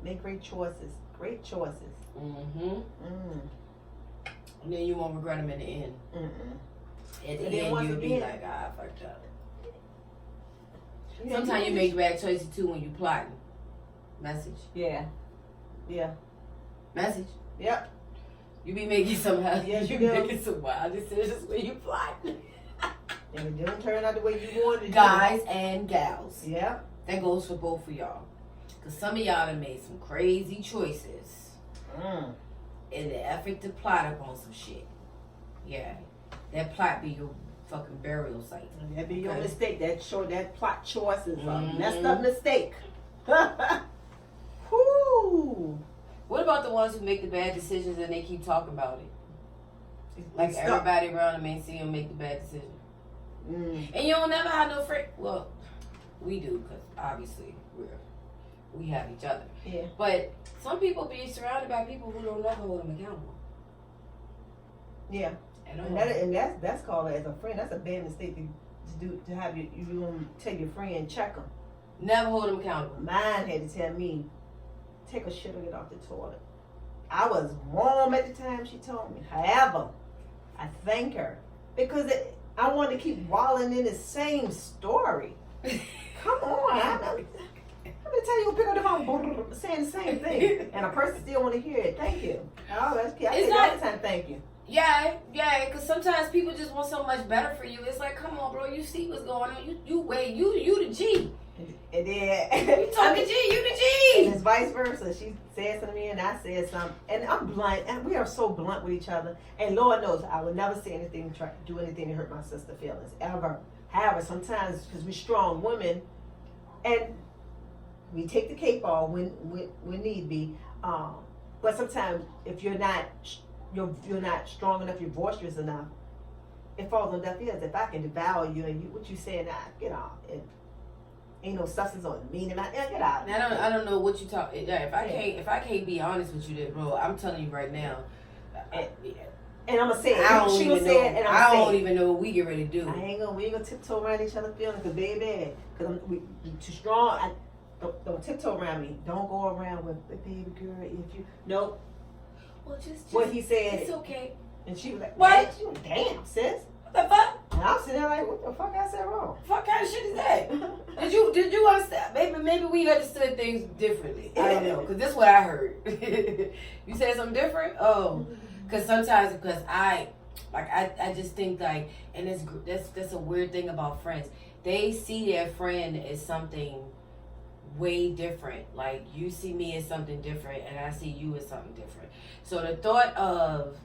Speaker 1: Make great choices. Great choices.
Speaker 2: Mm-hmm. And then you won't regret them in the end. At the
Speaker 1: And then
Speaker 2: end,
Speaker 1: once
Speaker 2: you'll be
Speaker 1: again-
Speaker 2: like, I fucked up.
Speaker 1: Yeah,
Speaker 2: Sometimes you make bad choices too when you plotting. Message.
Speaker 1: Yeah. Yeah.
Speaker 2: Message.
Speaker 1: Yep.
Speaker 2: You be making some
Speaker 1: Yes,
Speaker 2: you
Speaker 1: you do.
Speaker 2: making some wild decisions when you plotting.
Speaker 1: And it didn't turn out the way you wanted it to.
Speaker 2: Guys and gals.
Speaker 1: Yeah.
Speaker 2: That goes for both of y'all. Cause some of y'all done made some crazy choices in the effort to plot up on some shit. Yeah. That plot be your fucking burial site.
Speaker 1: That be your
Speaker 2: Okay.
Speaker 1: mistake. That plot choice is a
Speaker 2: Mhm.
Speaker 1: messed up mistake. Whoo.
Speaker 2: What about the ones who make the bad decisions and they keep talking about it? Like
Speaker 1: Stop.
Speaker 2: everybody around them ain't see them make the bad decision. And you don't never have no friend. Well, we do, because obviously we have each other.
Speaker 1: Yeah.
Speaker 2: But some people be surrounded by people who don't never hold them accountable.
Speaker 1: Yeah.
Speaker 2: At all.
Speaker 1: And that's called as a friend. That's a bad mistake to do, to have you tell your friend check them.
Speaker 2: Never hold them accountable.
Speaker 1: Mine had to tell me, take a shit or get off the toilet. I was warm at the time she told me. However, I thank her because I wanted to keep wallowing in the same story. Come on, I'm gonna tell you, pick up the phone, saying the same thing, and a person still want to hear it. Thank you. Oh, that's key. I say all the time, thank you.
Speaker 2: Yeah, because sometimes people just want so much better for you. It's like, come on, bro, you see what's going on. You the G.
Speaker 1: And then
Speaker 2: You talking G, you the
Speaker 1: and
Speaker 2: G.
Speaker 1: it's vice versa. She said something to me and I said something. And I'm blunt. And we are so blunt with each other. And Lord knows I would never say anything, try to do anything to hurt my sister's feelings. Ever. However, sometimes, because we're strong women, and we take the cape off when need be. But sometimes if you're not strong enough, you're boisterous enough, it falls on deaf ears. If I can devour you and what you saying, get off. Ain't no substance on me. Get out.
Speaker 2: I don't know what you talk. Yeah, if I can't be honest with you, then bro, I'm telling you right now.
Speaker 1: And I'm gonna say it.
Speaker 2: I don't
Speaker 1: She
Speaker 2: even
Speaker 1: gonna say it,
Speaker 2: know.
Speaker 1: and
Speaker 2: I
Speaker 1: I'm
Speaker 2: don't
Speaker 1: saying
Speaker 2: even know what we get ready to do.
Speaker 1: we ain't gonna tiptoe around each other's feelings, cause baby, cause we too strong. Don't tiptoe around me. Don't go around with baby girl. If you nope.
Speaker 2: Well, just
Speaker 1: What he said,
Speaker 2: it's okay.
Speaker 1: and she was like,
Speaker 2: What?
Speaker 1: She was, damn, sis.
Speaker 2: What the fuck?
Speaker 1: And I'm sitting there like, what the fuck I said wrong?
Speaker 2: Fuck kind of shit is that? Did you understand? Maybe we understood things differently. I don't know, because this is what I heard. You said something different? Oh, because sometimes I just think like, and that's a weird thing about friends. They see their friend as something way different. Like you see me as something different, and I see you as something different. So the thought of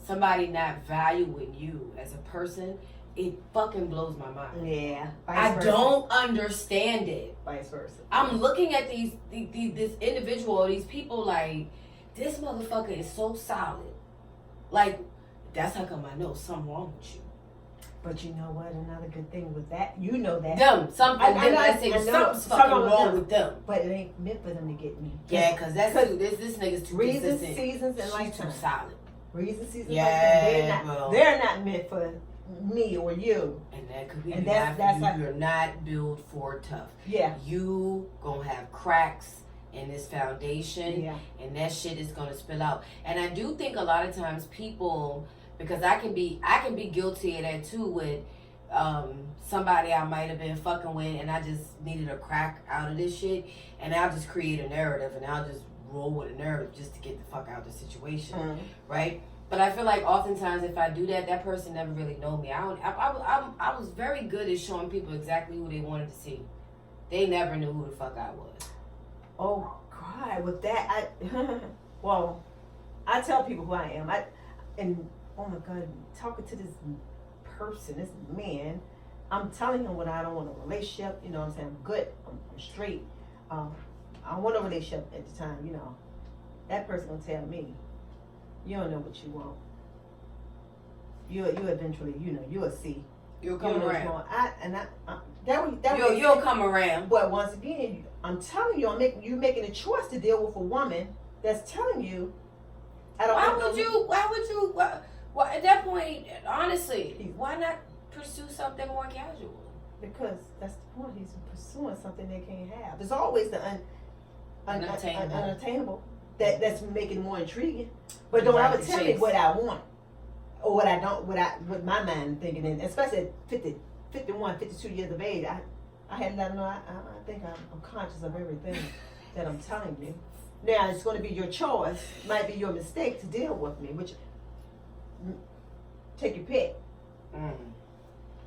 Speaker 2: somebody not valuing you as a person, it fucking blows my mind.
Speaker 1: Yeah.
Speaker 2: I don't understand it.
Speaker 1: Vice versa.
Speaker 2: I'm looking at this individual, these people like, this motherfucker is so solid. Like, that's how come I know something wrong with you.
Speaker 1: But you know what? Another good thing with that, you know that.
Speaker 2: Something's fucking wrong with them.
Speaker 1: But it ain't meant for them to get me.
Speaker 2: Yeah, because this nigga's too
Speaker 1: Reasons,
Speaker 2: consistent.
Speaker 1: seasons, and
Speaker 2: She's
Speaker 1: lifetime.
Speaker 2: too solid.
Speaker 1: reason seasons
Speaker 2: Yeah,
Speaker 1: like that,
Speaker 2: well.
Speaker 1: they're not meant for me or you.
Speaker 2: And that could be
Speaker 1: And
Speaker 2: not
Speaker 1: that's
Speaker 2: for you.
Speaker 1: like-
Speaker 2: You're not built for tough.
Speaker 1: Yeah.
Speaker 2: You gonna have cracks in this foundation,
Speaker 1: Yeah.
Speaker 2: and that shit is gonna spill out. And I do think a lot of times people, because I can be guilty of that too with somebody I might have been fucking with, and I just needed a crack out of this shit, and I'll just create a narrative, and I'll just roll with a narrative just to get the fuck out of the situation, right? But I feel like oftentimes if I do that, that person never really know me. I was very good at showing people exactly who they wanted to see. They never knew who the fuck I was.
Speaker 1: Oh God, with that, well, I tell people who I am. And oh my God, talking to this person, this man, I'm telling him what I don't want a relationship. You know what I'm saying? I'm good. I'm straight. I don't want a relationship at the time. You know, that person gonna tell me, you don't know what you want. You eventually, you know, you'll see.
Speaker 2: You'll come around. You'll come around.
Speaker 1: But once again, I'm telling you, you're making a choice to deal with a woman that's telling you, I don't.
Speaker 2: Why would you? Why at that point? Honestly, why not pursue something more casual?
Speaker 1: Because that's the point. He's pursuing something they can't have. There's always the unattainable that's making it more intriguing. But don't ever tell me what I want or what I don't. What my mind thinking, and especially at 50, 51, 52 years of age, I had to let them know I think I'm conscious of everything that I'm telling you. Now it's going to be your choice. Might be your mistake to deal with me, which take your pick.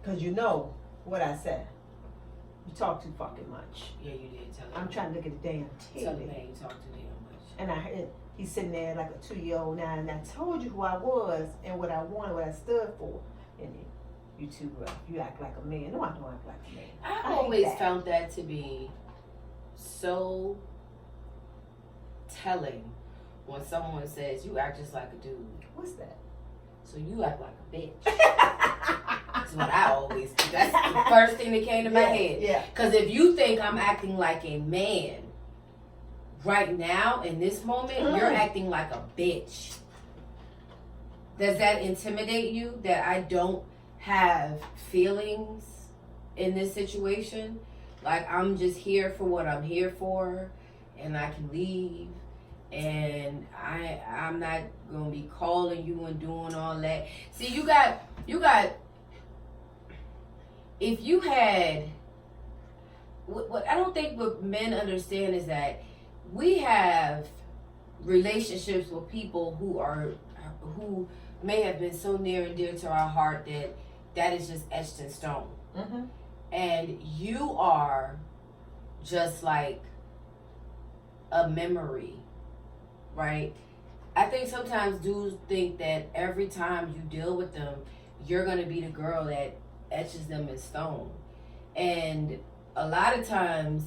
Speaker 1: Because you know what I said. You talk too fucking much.
Speaker 2: Yeah, you did. Tell
Speaker 1: I'm trying to look at the damn TV.
Speaker 2: Tell him you talk too damn much.
Speaker 1: And I heard he's sitting there like a 2-year-old now, and I told you who I was and what I wanted, what I stood for. And you too rough. You act like a man. No, I don't act like a man.
Speaker 2: I always found that to be so telling when someone says you act just like a dude.
Speaker 1: What's that?
Speaker 2: So you act like a bitch. That's what I always do. That's the first thing that came to my head.
Speaker 1: Yeah.
Speaker 2: Because if you think I'm acting like a man right now in this moment, you're acting like a bitch. Does that intimidate you that I don't have feelings in this situation? Like I'm just here for what I'm here for, and I can leave. And I'm not gonna be calling you and doing all that. See, you got. If you had, what I don't think what men understand is that we have relationships with people who may have been so near and dear to our heart that is just etched in stone. And you are just like a memory. Right? I think sometimes dudes think that every time you deal with them, you're going to be the girl that etches them in stone. And a lot of times,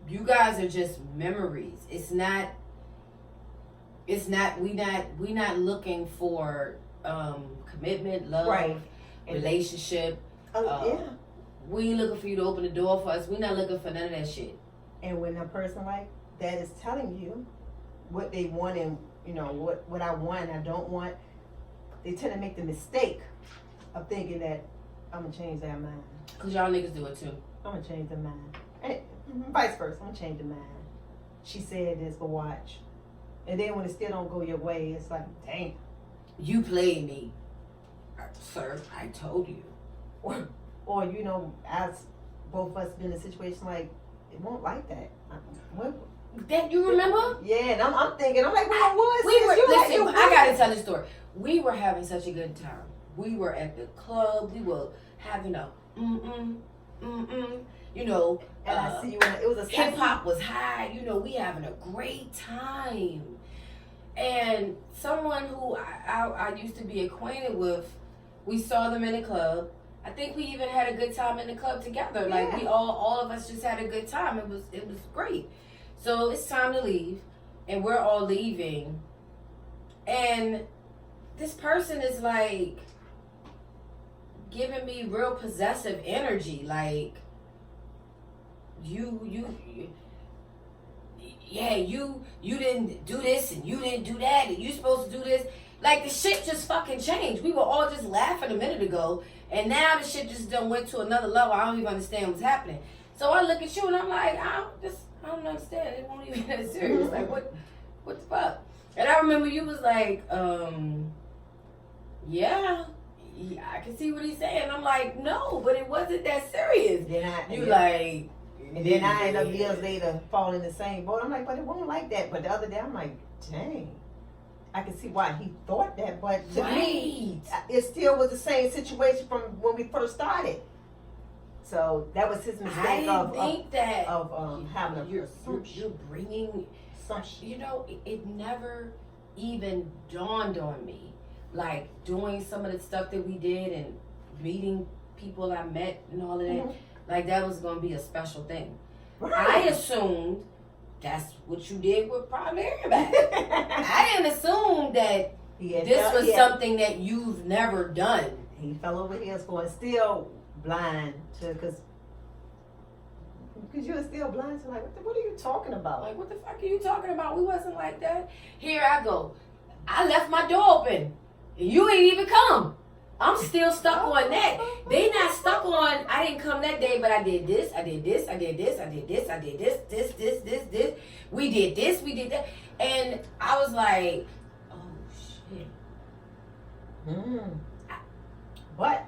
Speaker 2: you guys are just memories. We not looking for commitment, love,
Speaker 1: right.
Speaker 2: relationship.
Speaker 1: Yeah.
Speaker 2: We ain't looking for you to open the door for us. We not looking for none of that shit.
Speaker 1: And when a person like that is telling you what they want and you know what I want and I don't want, they tend to make the mistake of thinking that I'm gonna change their mind.
Speaker 2: Cause y'all niggas do it too.
Speaker 1: I'm gonna change their mind, and vice versa. I'm gonna change their mind. She said this, but watch. And then when it still don't go your way, it's like, dang.
Speaker 2: You played me, sir. I told you.
Speaker 1: Or you know, as both of us been in a situation like it won't like that.
Speaker 2: That you remember?
Speaker 1: Yeah, and I'm thinking, I'm like, where I was.
Speaker 2: Listen, I gotta tell the story. We were having such a good time. We were at the club. We were having a you know.
Speaker 1: And I see you. It was a
Speaker 2: hip hop was high. You know, we having a great time. And someone who I used to be acquainted with, we saw them in the club. I think we even had a good time in the club together.
Speaker 1: Yeah.
Speaker 2: Like we all of us just had a good time. It was great. So it's time to leave, and we're all leaving, and this person is like giving me real possessive energy, like you yeah, you didn't do this and you didn't do that and you supposed to do this. Like, the shit just fucking changed. We were all just laughing a minute ago, and now the shit just done went to another level. I don't even understand what's happening. So I look at you and I'm like, I don't understand. It won't even be that serious. Like, what the fuck? And I remember you was like, yeah, I can see what he's saying. I'm like, no, but it wasn't that serious.
Speaker 1: And then I end up years later falling in the same boat. I'm like, but it wasn't like that. But the other day, I'm like, dang. I can see why he thought that, but to me, it still was the same situation from when we first started. So that was his mistake
Speaker 2: having
Speaker 1: a
Speaker 2: you're bringing, you know, it never even dawned on me, like doing some of the stuff that we did and meeting people I met and all of that, like that was going to be a special thing. Right. I assumed that's what you did with probably everybody. I didn't assume that this was something that you've never done.
Speaker 1: He fell over his for still blind to, because you're still blind to, like, what are you talking about?
Speaker 2: Like, what the fuck are you talking about? We wasn't like that. Here I go. I left my door open. And you ain't even come. I'm still stuck on that. They not stuck on, I didn't come that day, but I did this, I did this, I did this, I did this, I did this. We did this, we did that. And I was like, oh, shit.
Speaker 1: What?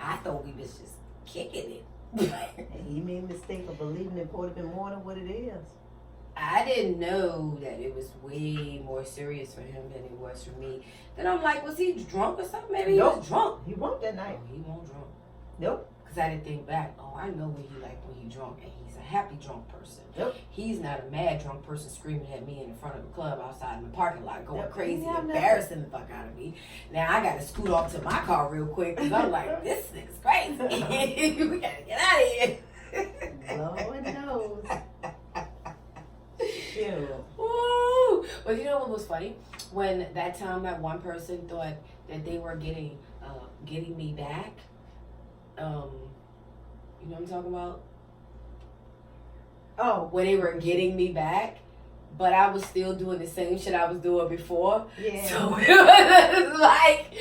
Speaker 2: I thought we was just kicking it.
Speaker 1: He made a mistake of believing it would have been more than what it is.
Speaker 2: I didn't know that it was way more serious for him than it was for me. Then I'm like, was he drunk or something? Maybe he was drunk.
Speaker 1: He won't that night.
Speaker 2: No, he won't drunk.
Speaker 1: Nope.
Speaker 2: Because I didn't think back. Oh, I know what he like when he drunk, and he's a happy drunk person.
Speaker 1: Yep.
Speaker 2: He's not a mad drunk person screaming at me in the front of the club outside in the parking lot, going crazy,
Speaker 1: Yeah,
Speaker 2: embarrassing the fuck out of me. Now I got to scoot off to my car real quick because I'm like, this nigga's crazy. We got to get out of here.
Speaker 1: Lord knows.
Speaker 2: Woo! But you know what was funny? When that time that one person thought that they were getting me back, you know what I'm talking about?
Speaker 1: Oh,
Speaker 2: when they were getting me back, but I was still doing the same shit I was doing before.
Speaker 1: Yeah.
Speaker 2: So it was like,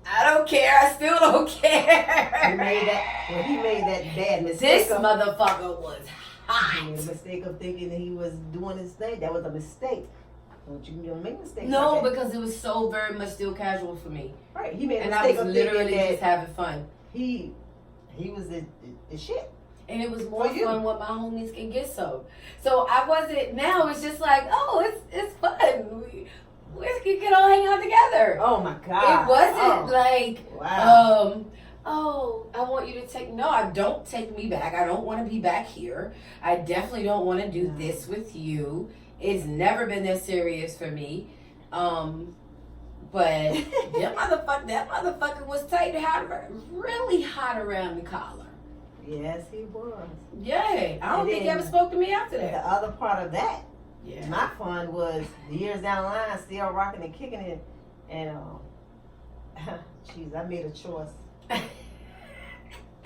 Speaker 2: I don't care. I still don't care.
Speaker 1: He made that bad mistake.
Speaker 2: This motherfucker was hot.
Speaker 1: He made a mistake of thinking that he was doing his thing. That was a mistake. Don't make mistakes.
Speaker 2: No,
Speaker 1: like that.
Speaker 2: because it was so very much still casual for me.
Speaker 1: Right. He made a
Speaker 2: and
Speaker 1: mistake
Speaker 2: I was
Speaker 1: of
Speaker 2: literally
Speaker 1: thinking
Speaker 2: just having fun.
Speaker 1: He was the shit.
Speaker 2: And it was more fun when my homies can get so. So I wasn't. Now it's just like, oh, it's fun. We can all hang out together.
Speaker 1: Oh my god.
Speaker 2: It wasn't like,
Speaker 1: wow.
Speaker 2: I want you to take. No, I don't take me back. I don't want to be back here. I definitely don't want to do this with you. It's never been that serious for me. But that motherfucker was tight, really hot around the collar.
Speaker 1: Yes, he was.
Speaker 2: Yeah, I don't think he ever spoke to me after that.
Speaker 1: The other part of that,
Speaker 2: yeah,
Speaker 1: my fun was the years down the line, still rocking and kicking it, and jeez, I made a choice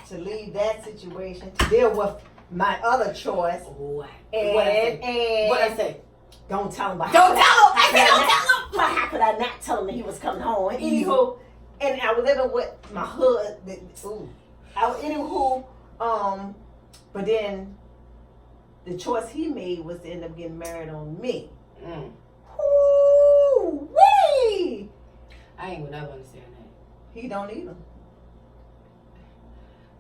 Speaker 1: to leave that situation to deal with my other choice.
Speaker 2: What
Speaker 1: I
Speaker 2: say?
Speaker 1: Don't tell him.
Speaker 2: Don't tell him. I said don't tell him.
Speaker 1: But how could I not tell him that he was coming home? Anywho, and I was living with my hood. But then the choice he made was to end up getting married on me. Ooh, wee!
Speaker 2: I ain't gonna never understand that.
Speaker 1: He don't either.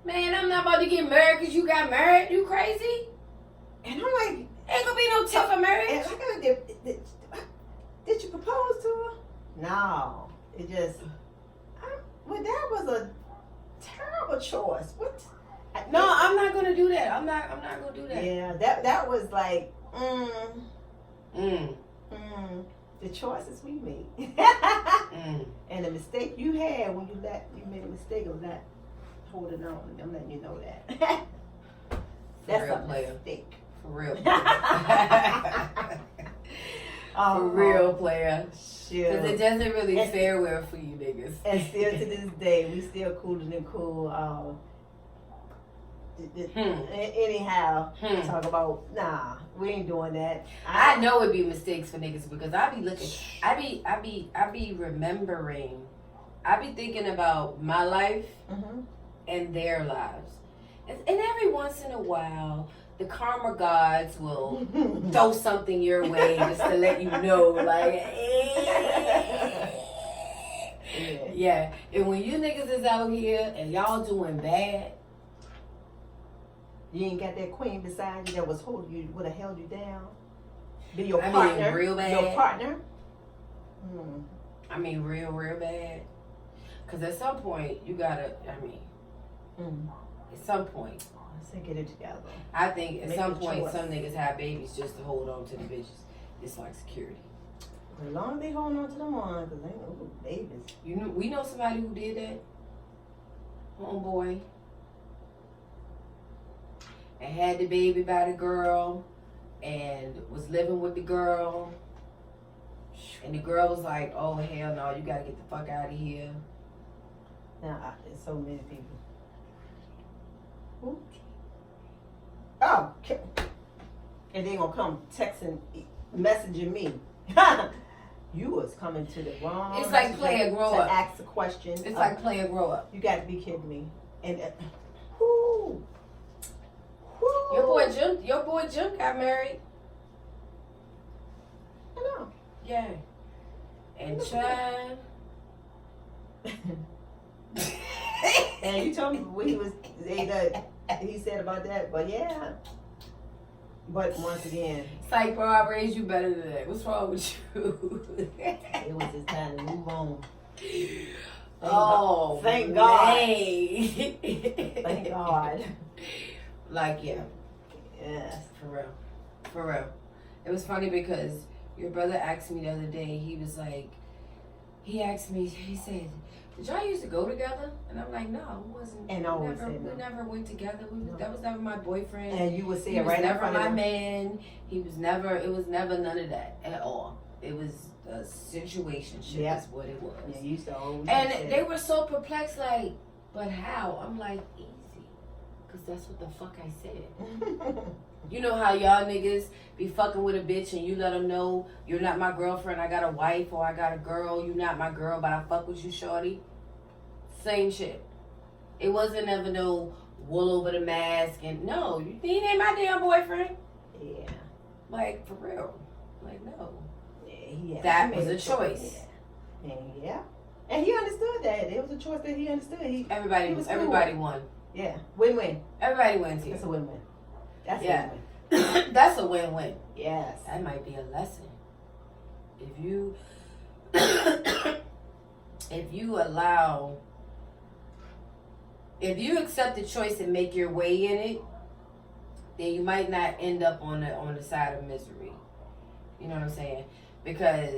Speaker 2: Man, I'm not about to get married because you got married. You crazy?
Speaker 1: And I'm like,
Speaker 2: ain't gonna be no tip for marriage.
Speaker 1: Did you propose to her? No. It just, that was a terrible choice. What?
Speaker 2: No, I'm not gonna do that. I'm not gonna do that.
Speaker 1: Yeah, that was like, the choices we made. And the mistake you had when you made a mistake of not holding on. I'm letting you know that. That's a mistake.
Speaker 2: For real.
Speaker 1: For
Speaker 2: real, player.
Speaker 1: Sure.
Speaker 2: Because it doesn't really fare well for you niggas.
Speaker 1: And still to this day, we still cooler than cool. Anyhow, talk about nah, we ain't doing that.
Speaker 2: I know it'd be mistakes for niggas because I be looking, I be remembering, I be thinking about my life and their lives, and every once in a while, the karma gods will throw something your way just to let you know, like, yeah. And when you niggas is out here and y'all doing bad.
Speaker 1: You ain't got that queen beside you that was holding you, would have held you down. Be your partner.
Speaker 2: Mean, real bad.
Speaker 1: Your partner.
Speaker 2: I mean, real bad. Because at some point, you gotta, at some point.
Speaker 1: Let's get it together.
Speaker 2: I think at
Speaker 1: Make
Speaker 2: some
Speaker 1: a
Speaker 2: point,
Speaker 1: choice.
Speaker 2: some niggas have babies just to hold on to the bitches. It's like security.
Speaker 1: As long as they holding on to them on, because they know babies.
Speaker 2: You know, we know somebody who did that. Homeboy. And had the baby by the girl. And was living with the girl. And the girl was like, oh, hell no, you gotta get the fuck out of here.
Speaker 1: Now, there's so many people. Who? Oh, and they gonna come texting, messaging me. You was coming to the wrong.
Speaker 2: It's like play a grow up.
Speaker 1: To ask a question.
Speaker 2: It's like play a grow up.
Speaker 1: You got to be kidding me. And whoo,
Speaker 2: Your boy Jim got married.
Speaker 1: I know.
Speaker 2: Yeah. And Chad.
Speaker 1: And you told me what he said about that, but yeah. But once again,
Speaker 2: It's like, bro, I raised you better than that. What's wrong with you?
Speaker 1: it was just time to move on.
Speaker 2: Thank
Speaker 1: God.
Speaker 2: man.
Speaker 1: Thank God.
Speaker 2: Like, yeah.
Speaker 1: Yes.
Speaker 2: For real. It was funny because your brother asked me the other day, he asked me, he said, did y'all used to go together? And I'm like, no, it wasn't.
Speaker 1: And I always said no.
Speaker 2: We never went together.
Speaker 1: No.
Speaker 2: That was never my boyfriend.
Speaker 1: And you would say
Speaker 2: He
Speaker 1: it
Speaker 2: was
Speaker 1: right in
Speaker 2: never
Speaker 1: front
Speaker 2: my
Speaker 1: of him.
Speaker 2: man. It was never none of that at all. It was a situationship is what it was.
Speaker 1: Yeah, you used to always
Speaker 2: And
Speaker 1: say
Speaker 2: they were so perplexed, like, but how? I'm like, easy. Because that's what the fuck I said. You know how y'all niggas be fucking with a bitch and you let them know you're not my girlfriend, I got a wife, or I got a girl, you not my girl, but I fuck with you, shorty. Same shit. It wasn't ever no wool over the mask and no, he ain't my damn boyfriend.
Speaker 1: Yeah.
Speaker 2: Like, for real. Like, no.
Speaker 1: Yeah,
Speaker 2: That
Speaker 1: he
Speaker 2: was
Speaker 1: made
Speaker 2: a choice.
Speaker 1: Yeah. Yeah. And he understood that. It was a choice that he understood.
Speaker 2: Everybody
Speaker 1: he was cool.
Speaker 2: everybody won.
Speaker 1: Yeah. Win-win.
Speaker 2: Everybody wins here.
Speaker 1: That's a win-win. That's
Speaker 2: Yeah.
Speaker 1: a win-win.
Speaker 2: That's a win-win.
Speaker 1: Yes.
Speaker 2: That might be a lesson. If you if you accept the choice and make your way in it, then you might not end up on the side of misery. You know what I'm saying? Because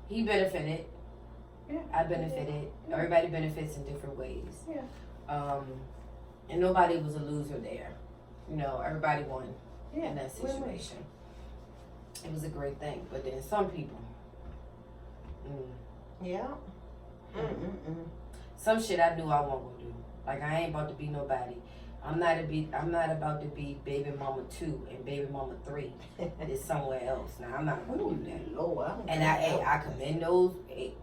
Speaker 2: he benefited.
Speaker 1: Yeah.
Speaker 2: I benefited.
Speaker 1: Yeah.
Speaker 2: Everybody benefits in different ways.
Speaker 1: Yeah.
Speaker 2: And nobody was a loser there. You know, everybody won
Speaker 1: Yeah.
Speaker 2: in that situation. It was a great thing. But then some people,
Speaker 1: Yeah.
Speaker 2: some shit I knew I wasn't gonna do. Like, I ain't about to be nobody. I'm not about to be baby mama 2 and baby mama 3. It's somewhere else. Now I'm not gonna do that.
Speaker 1: Lord,
Speaker 2: And I commend those. Hey,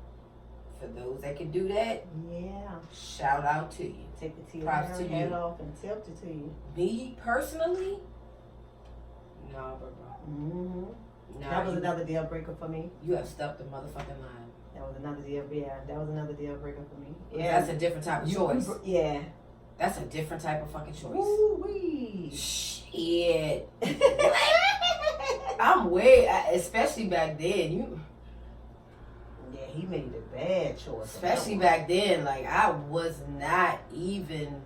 Speaker 2: for those that can do that,
Speaker 1: yeah.
Speaker 2: shout out to you.
Speaker 1: Take the tear
Speaker 2: Props to
Speaker 1: head
Speaker 2: you.
Speaker 1: off and tilt it to you.
Speaker 2: Me personally, nah, bro. Nah,
Speaker 1: That was another deal breaker for me.
Speaker 2: You have stepped the motherfucking line.
Speaker 1: That was another deal. Yeah, that was another deal breaker for me.
Speaker 2: Yeah, that's a different type of choice.
Speaker 1: Yeah.
Speaker 2: That's a different type of fucking choice.
Speaker 1: Woo-wee.
Speaker 2: Shit. I'm way, especially back then.
Speaker 1: Yeah, he made a bad choice.
Speaker 2: Especially back then, like, I was not even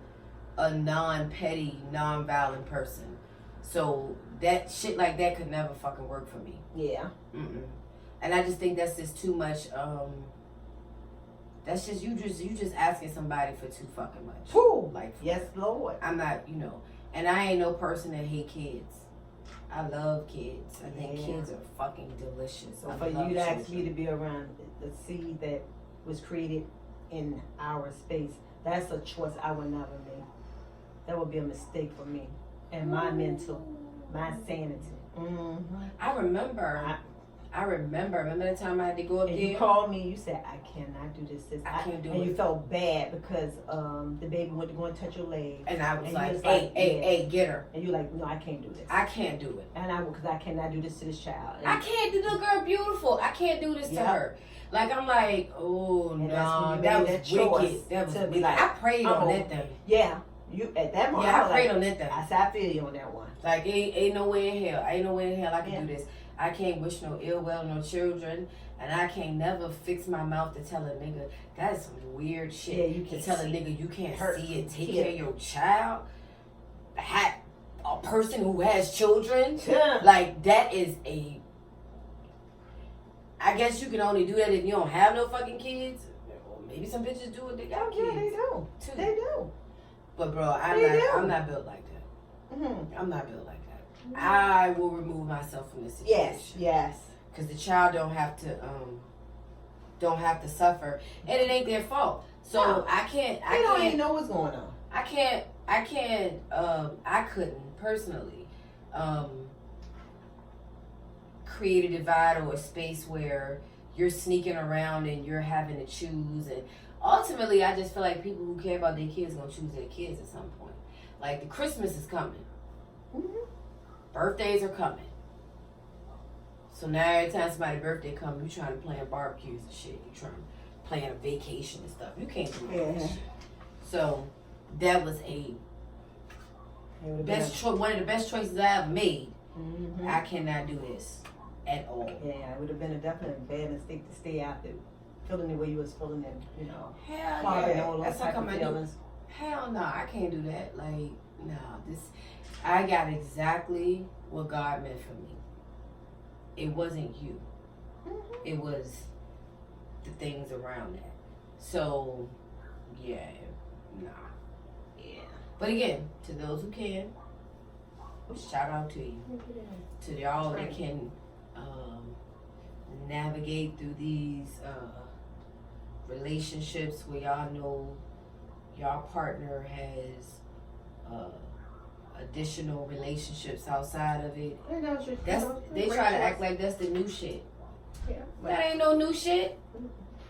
Speaker 2: a non-petty, non-violent person. So that shit like that could never fucking work for me.
Speaker 1: Yeah.
Speaker 2: And I just think that's just too much. That's just you just asking somebody for too fucking much.
Speaker 1: Woo.
Speaker 2: Like,
Speaker 1: Yes, Lord.
Speaker 2: I'm not, and I ain't no person that hate kids. I love kids. I think kids are fucking delicious.
Speaker 1: So for you to ask me to be around the seed that was created in our space, that's a choice I would never make. That would be a mistake for me and my mental, my sanity. Mm-hmm.
Speaker 2: I remember the time I had to go up
Speaker 1: And
Speaker 2: there.
Speaker 1: you called me. You said, "I cannot do this.
Speaker 2: I can't do
Speaker 1: and
Speaker 2: it.
Speaker 1: you felt bad because the baby went to go and touch your leg.
Speaker 2: And I was
Speaker 1: And
Speaker 2: like,
Speaker 1: you was
Speaker 2: hey,
Speaker 1: like,
Speaker 2: hey,
Speaker 1: yeah.
Speaker 2: hey, get her.
Speaker 1: And you're like, no, I can't do this.
Speaker 2: I can't do it.
Speaker 1: And because I cannot do this to this child. And
Speaker 2: I can't do the girl beautiful. I can't do this to
Speaker 1: Yep.
Speaker 2: her. Like, I'm like, oh,
Speaker 1: And that's when
Speaker 2: no,
Speaker 1: you
Speaker 2: that
Speaker 1: made
Speaker 2: was
Speaker 1: that choice
Speaker 2: wicked. That was
Speaker 1: to be
Speaker 2: wicked.
Speaker 1: like,
Speaker 2: I prayed on
Speaker 1: oh,
Speaker 2: that thing.
Speaker 1: Yeah, you at that moment.
Speaker 2: Yeah, I
Speaker 1: was
Speaker 2: prayed
Speaker 1: like,
Speaker 2: on that thing.
Speaker 1: I said, I feel you on that one.
Speaker 2: Like, ain't no way in hell. Ain't no way in hell I can
Speaker 1: Yeah.
Speaker 2: do this. I can't wish no ill will on no children. And I can't never fix my mouth to tell a nigga. That is some weird shit.
Speaker 1: Yeah, you
Speaker 2: to
Speaker 1: can't
Speaker 2: tell a
Speaker 1: see
Speaker 2: nigga you can't
Speaker 1: hurt.
Speaker 2: see it, take
Speaker 1: Yeah.
Speaker 2: care of your child. A person who has children.
Speaker 1: Yeah.
Speaker 2: Like, that is a... I guess you can only do that if you don't have no fucking kids. Or maybe some bitches do it, they got
Speaker 1: Yeah,
Speaker 2: kids.
Speaker 1: they do.
Speaker 2: Too.
Speaker 1: They do.
Speaker 2: But bro,
Speaker 1: They do.
Speaker 2: I'm not built like that.
Speaker 1: Mm-hmm.
Speaker 2: I'm not built like that. I will remove myself from this situation.
Speaker 1: Yes.
Speaker 2: Because the child don't have to suffer, and it ain't their fault. So
Speaker 1: No.
Speaker 2: I can't.
Speaker 1: They don't even know what's going on.
Speaker 2: I couldn't personally create a divide or a space where you're sneaking around and you're having to choose. And ultimately, I just feel like people who care about their kids gonna choose their kids at some point. Like, the Christmas is coming.
Speaker 1: Mm-hmm.
Speaker 2: Birthdays are coming. So now every time somebody's birthday comes, you trying to plan barbecues and shit. You trying to plan a vacation and stuff. You can't do all that shit. So that was one of the best choices I ever made.
Speaker 1: Mm-hmm.
Speaker 2: I cannot do this at all.
Speaker 1: Yeah, it would have been a definitely bad mistake to stay out there feeling the way you was feeling and, you know,
Speaker 2: Hell
Speaker 1: harboring
Speaker 2: yeah.
Speaker 1: all those
Speaker 2: That's how
Speaker 1: type
Speaker 2: come
Speaker 1: of
Speaker 2: I do.
Speaker 1: feelings.
Speaker 2: Hell no, I can't do that. Like, no, I got exactly what God meant for me. It wasn't you.
Speaker 1: Mm-hmm.
Speaker 2: It was the things around that. So, yeah, nah.
Speaker 1: Yeah.
Speaker 2: But again, to those who can, shout out to you. To y'all that can navigate through these relationships where y'all know y'all partner has additional relationships outside of it. They try to act like that's the new shit.
Speaker 1: Yeah,
Speaker 2: That ain't no new shit.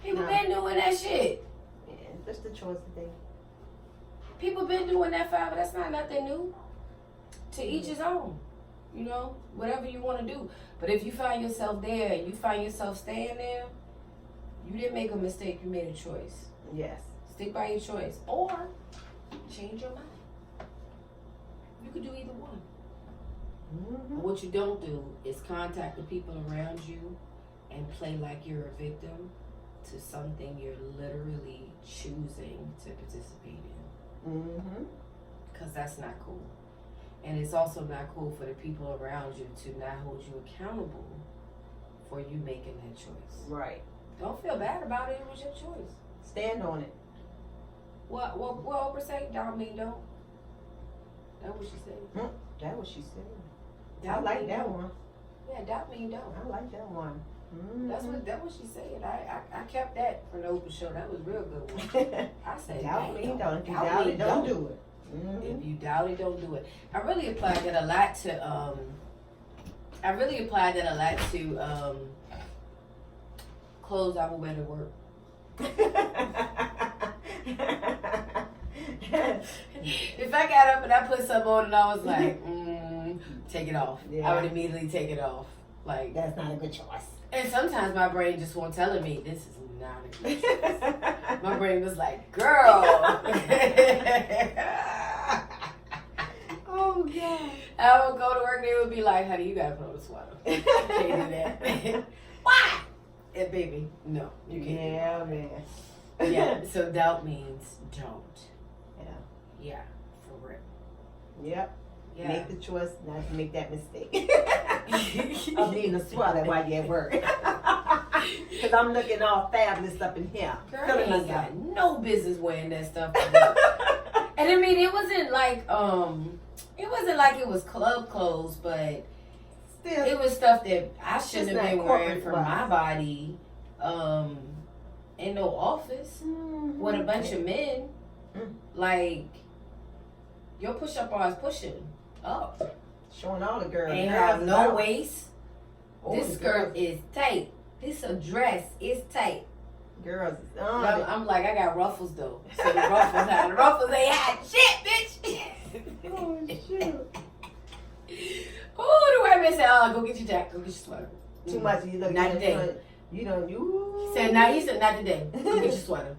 Speaker 2: People
Speaker 1: No.
Speaker 2: been doing that shit.
Speaker 1: yeah, that's the choice that they.
Speaker 2: People been doing that forever. That's not nothing new. To each his own. You know, whatever you want to do. But if you find yourself there and you find yourself staying there, you didn't make a mistake. You made a choice.
Speaker 1: Yes.
Speaker 2: Stick by your choice. Or change your mind. You could do either one.
Speaker 1: Mm-hmm.
Speaker 2: But what you don't do is contact the people around you and play like you're a victim to something you're literally choosing to participate in.
Speaker 1: Mm-hmm.
Speaker 2: Because that's not cool. And it's also not cool for the people around you to not hold you accountable for you making that choice.
Speaker 1: Right.
Speaker 2: Don't feel bad about it. It was your choice.
Speaker 1: Stand on it.
Speaker 2: What Oprah say? Don't mean don't. That's what she said.
Speaker 1: That what she said. I
Speaker 2: Doubt
Speaker 1: like
Speaker 2: mean
Speaker 1: that
Speaker 2: don't.
Speaker 1: one.
Speaker 2: Yeah, doubt mean don't.
Speaker 1: I like that one. Mm-hmm.
Speaker 2: That's what she said. I kept that from the Oprah show. That was a real good one. I said,
Speaker 1: doubt me,
Speaker 2: damn,
Speaker 1: don't. If you
Speaker 2: doubt
Speaker 1: doubt
Speaker 2: me,
Speaker 1: it, don't do it. Mm-hmm.
Speaker 2: If you doubt it, don't do it. I really applied that a lot to clothes I would wear to work. If I got up and I put something on and I was like, take it off.
Speaker 1: Yeah.
Speaker 2: I would immediately take it off. Like,
Speaker 1: That's not a good choice.
Speaker 2: and sometimes my brain just won't telling me this is not a good choice. My brain was like, girl.
Speaker 1: Oh God.
Speaker 2: I would go to work and they would be like, honey, you gotta put on a sweater. You can't do that. Why? And baby, no, you can't.
Speaker 1: Yeah, man.
Speaker 2: Yeah, so doubt means don't.
Speaker 1: Yeah.
Speaker 2: Yeah, for real.
Speaker 1: Yep.
Speaker 2: Yeah.
Speaker 1: Make the choice not to make that mistake of needing a sweater while you're at work. Because I'm looking all fabulous up in here.
Speaker 2: Girl,
Speaker 1: Feeling
Speaker 2: I ain't
Speaker 1: myself.
Speaker 2: got no business wearing that stuff. And I mean, it wasn't like it was club clothes, but
Speaker 1: Still,
Speaker 2: it was stuff that I shouldn't
Speaker 1: It's
Speaker 2: have been
Speaker 1: not
Speaker 2: wearing
Speaker 1: corporate
Speaker 2: for
Speaker 1: wise.
Speaker 2: my body. In no office with a bunch of men.
Speaker 1: Mm.
Speaker 2: Like, Your push-up bar is pushing up.
Speaker 1: Showing all the girls.
Speaker 2: Ain't
Speaker 1: Girls
Speaker 2: have
Speaker 1: is
Speaker 2: no
Speaker 1: out.
Speaker 2: waist.
Speaker 1: Oh,
Speaker 2: This
Speaker 1: the
Speaker 2: skirt
Speaker 1: girls-
Speaker 2: is tight. This a dress is tight.
Speaker 1: Girls is
Speaker 2: But
Speaker 1: on.
Speaker 2: I'm like, I got ruffles though. So the ruffles ain't had shit, bitch.
Speaker 1: Oh, shoot.
Speaker 2: Oh, the white man said, oh, go get your jacket, go get your sweater.
Speaker 1: Too much. You look
Speaker 2: Not
Speaker 1: at
Speaker 2: today.
Speaker 1: it, You don't. You.
Speaker 2: He said, not today. Go get your sweater.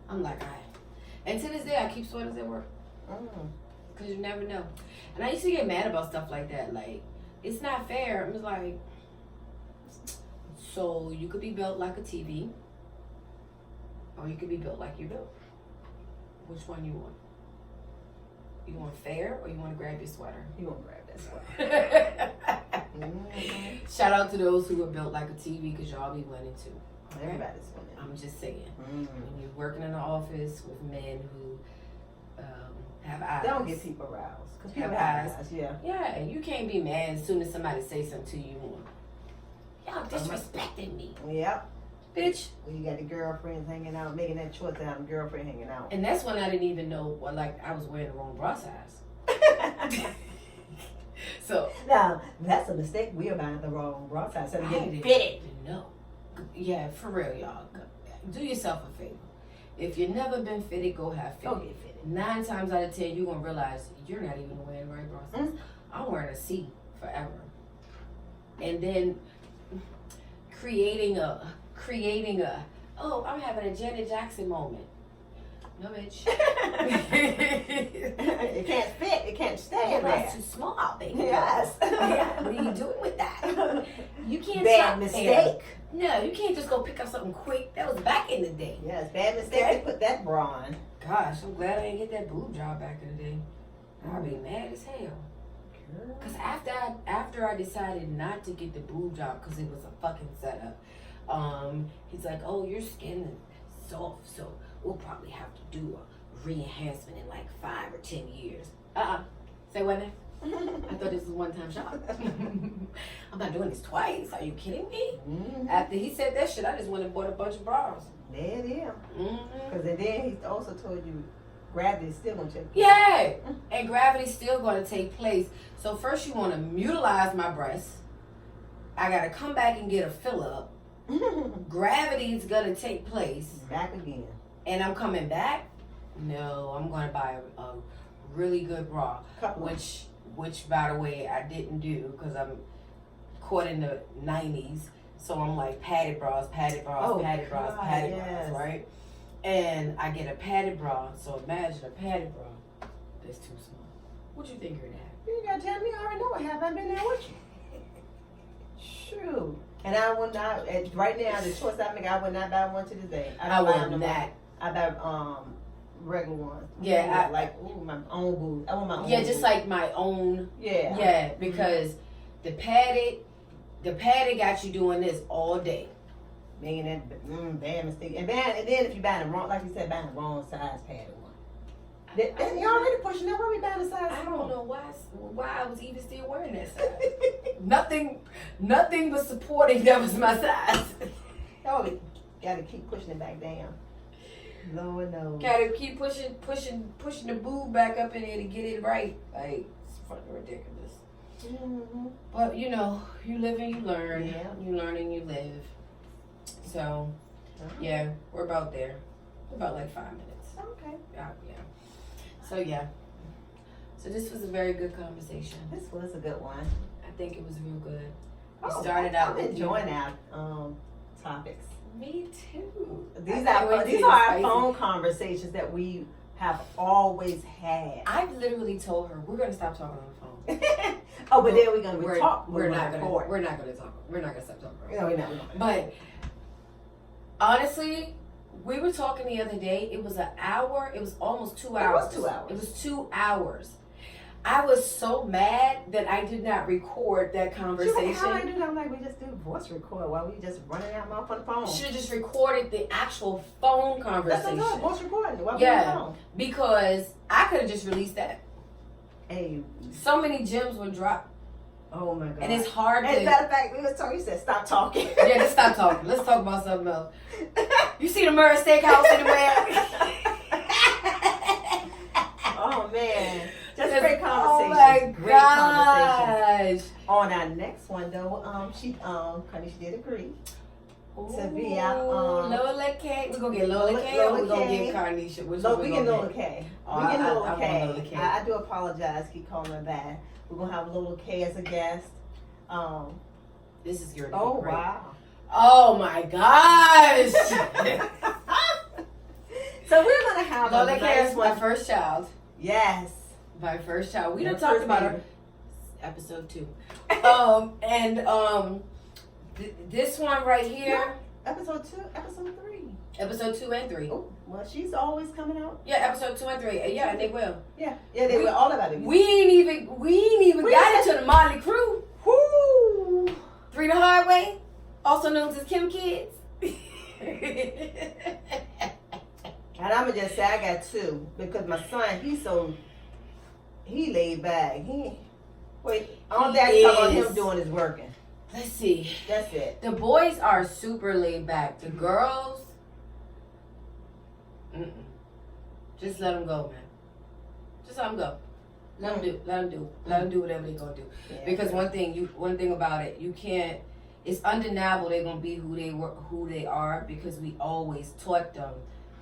Speaker 2: I'm like, all right. And to this day, I keep sweaters at work.
Speaker 1: Mm.
Speaker 2: Because you never know. And I used to get mad about stuff like that. Like, it's not fair. I was like, so you could be built like a TV, or you could be built like you're built. Which one you want? You want fair, or you want to grab your sweater?
Speaker 1: You won't grab that sweater.
Speaker 2: Shout out to those who are built like a TV, because y'all be winning too. Okay?
Speaker 1: Everybody's winning.
Speaker 2: I'm just saying.
Speaker 1: Mm.
Speaker 2: When you're working in an office with men who have eyes.
Speaker 1: They don't get people aroused. Because people
Speaker 2: Have
Speaker 1: have
Speaker 2: eyes.
Speaker 1: eyes, yeah.
Speaker 2: Yeah, you can't be mad as soon as somebody says something to you. Y'all disrespecting me.
Speaker 1: Yep.
Speaker 2: Bitch.
Speaker 1: When you got the girlfriends hanging out, making that choice to have a girlfriend hanging out.
Speaker 2: And that's when I didn't even know, well, like, I was wearing the wrong bra size. So,
Speaker 1: Now, that's a mistake. We are buying the wrong bra size. So
Speaker 2: I
Speaker 1: to
Speaker 2: didn't
Speaker 1: get fitted.
Speaker 2: even know. Yeah, for real, y'all. Do yourself a favor. If you've never been fitted, go have
Speaker 1: Go
Speaker 2: fitted.
Speaker 1: get fitted.
Speaker 2: 9 times out of 10, you're going to realize you're not even wearing the right bra size. I'm wearing a C forever. And then creating a, oh, I'm having a Janet Jackson moment. No, bitch.
Speaker 1: It can't fit. It can't stay
Speaker 2: Your
Speaker 1: in
Speaker 2: brow's
Speaker 1: there.
Speaker 2: too small, baby.
Speaker 1: Yes.
Speaker 2: Yeah, what are you doing with that? You can't
Speaker 1: Bad
Speaker 2: shop
Speaker 1: mistake.
Speaker 2: there. No, you can't just go pick up something quick. That was back in the day.
Speaker 1: Yes, bad mistake to put that bra on.
Speaker 2: Gosh, I'm glad I didn't get that boob job back in the day. I'd be mad as hell. Cause after I decided not to get the boob job because it was a fucking setup, he's like, oh, your skin is soft, so we'll probably have to do a re-enhancement in like 5 or 10 years. Say what now? I thought this was a one-time shot. I'm not doing this twice. Are you kidding me?
Speaker 1: Mm-hmm.
Speaker 2: After he said that shit, I just went and bought a bunch of bras.
Speaker 1: There it is.
Speaker 2: Mm-hmm.
Speaker 1: Because then he also told you gravity is still going to check you.
Speaker 2: Yeah, and gravity's still going to take place. So first you want to mutilize my breasts. I got to come back and get a fill-up. Gravity's going to take place.
Speaker 1: Back again.
Speaker 2: And I'm coming back? No, I'm going to buy a really good bra. Which, by the way, I didn't do because I'm caught in the 90s. So I'm like padded bras,
Speaker 1: yes.
Speaker 2: right? And I get a padded bra. So imagine a padded bra that's too small. What you think you're gonna have?
Speaker 1: You got to tell me. I already know what happened. I've been there with you. Shoot. And I would not, right now, the choice I make, I would not buy one to this day.
Speaker 2: I
Speaker 1: don't buy
Speaker 2: would
Speaker 1: them no more.
Speaker 2: not.
Speaker 1: I buy regular ones.
Speaker 2: Yeah,
Speaker 1: my own boobs. I want my own.
Speaker 2: Yeah, just
Speaker 1: boobs.
Speaker 2: like my own.
Speaker 1: Yeah.
Speaker 2: Yeah, because the padded got you doing this all day.
Speaker 1: Making that bad mistake. And then if you buy the wrong, like you said, buying the wrong size padded one. You're already pushing that. Why we buying the size?
Speaker 2: I don't know why I was even still wearing that size. Nothing was supporting that was my size.
Speaker 1: Oh, gotta keep pushing it back down. Lord knows.
Speaker 2: Gotta keep pushing the boob back up in there to get it right. Like, it's fucking ridiculous.
Speaker 1: Mm-hmm.
Speaker 2: But you know, you live and you learn.
Speaker 1: Yeah.
Speaker 2: You learn and you live. So, yeah, we're about there. We're about like 5 minutes.
Speaker 1: Okay.
Speaker 2: Yeah. So yeah. So this was a very good conversation.
Speaker 1: This was a good one.
Speaker 2: I think it was real good.
Speaker 1: Oh,
Speaker 2: started out
Speaker 1: I'm
Speaker 2: with
Speaker 1: enjoying our topics.
Speaker 2: Me too.
Speaker 1: These are our phone conversations that we have always had.
Speaker 2: I've literally told her we're gonna stop talking on the phone.
Speaker 1: Oh, but then we're gonna talk.
Speaker 2: We're not gonna talk. We're not gonna stop talking.
Speaker 1: No, we're not.
Speaker 2: But honestly, we were talking the other day. It was an hour. It was almost 2 hours.
Speaker 1: It was 2 hours.
Speaker 2: It was 2 hours. I was so mad that I did not record that conversation.
Speaker 1: How I do that? I'm like, we just do voice record while we just running out mouth on the phone.
Speaker 2: Should have just recorded the actual phone conversation.
Speaker 1: That's voice recording. While
Speaker 2: Yeah.
Speaker 1: we on the phone.
Speaker 2: Because I could have just released that.
Speaker 1: Hey.
Speaker 2: So many gems were dropped.
Speaker 1: Oh my God.
Speaker 2: And it's hard
Speaker 1: As a
Speaker 2: to.
Speaker 1: matter of fact, we was talking. You said stop talking.
Speaker 2: Yeah, just stop talking. Let's talk about something else. You see the Murray Steakhouse anywhere?
Speaker 1: Oh man. Just
Speaker 2: my
Speaker 1: Great conversation.
Speaker 2: gosh.
Speaker 1: On our next one though, Carnisha did agree to be out.
Speaker 2: Lola K. We're gonna get Lola K, or we're gonna get Carnisha. Which one
Speaker 1: We
Speaker 2: we
Speaker 1: get
Speaker 2: gonna
Speaker 1: Lola
Speaker 2: get?
Speaker 1: K.
Speaker 2: Oh,
Speaker 1: We get
Speaker 2: I
Speaker 1: Lola
Speaker 2: want Lola K.
Speaker 1: I do apologize. Keep calling her that. We're gonna have Lola K as a guest.
Speaker 2: This is your.
Speaker 1: Oh
Speaker 2: great.
Speaker 1: wow.
Speaker 2: Oh my gosh.
Speaker 1: So we're gonna have
Speaker 2: Lola
Speaker 1: a
Speaker 2: K
Speaker 1: nice
Speaker 2: is my
Speaker 1: one.
Speaker 2: first child.
Speaker 1: Yes.
Speaker 2: My first child. We done
Speaker 1: Your
Speaker 2: talked
Speaker 1: first
Speaker 2: about
Speaker 1: baby.
Speaker 2: her. Episode 2. This one right here.
Speaker 1: Episode 2, episode 3.
Speaker 2: Episode 2 and 3.
Speaker 1: Oh, well, she's always coming out.
Speaker 2: Yeah, episode 2 and 3. Yeah, and they will.
Speaker 1: Yeah, they were all about it.
Speaker 2: We ain't even got into the Motley Crew.
Speaker 1: Whoo!
Speaker 2: 3 the Hard Way, also known as Kim Kids.
Speaker 1: And I'ma just say I got 2 because my son, he laid back. All that
Speaker 2: He
Speaker 1: talk about
Speaker 2: is.
Speaker 1: him doing is working.
Speaker 2: Let's see.
Speaker 1: That's it.
Speaker 2: The boys are super laid back. The girls, just let them go, man. Just let them go. Let them do. Let them do whatever they gonna do.
Speaker 1: Yeah.
Speaker 2: Because one thing about it, you can't. It's undeniable they're gonna be who they are because we always taught them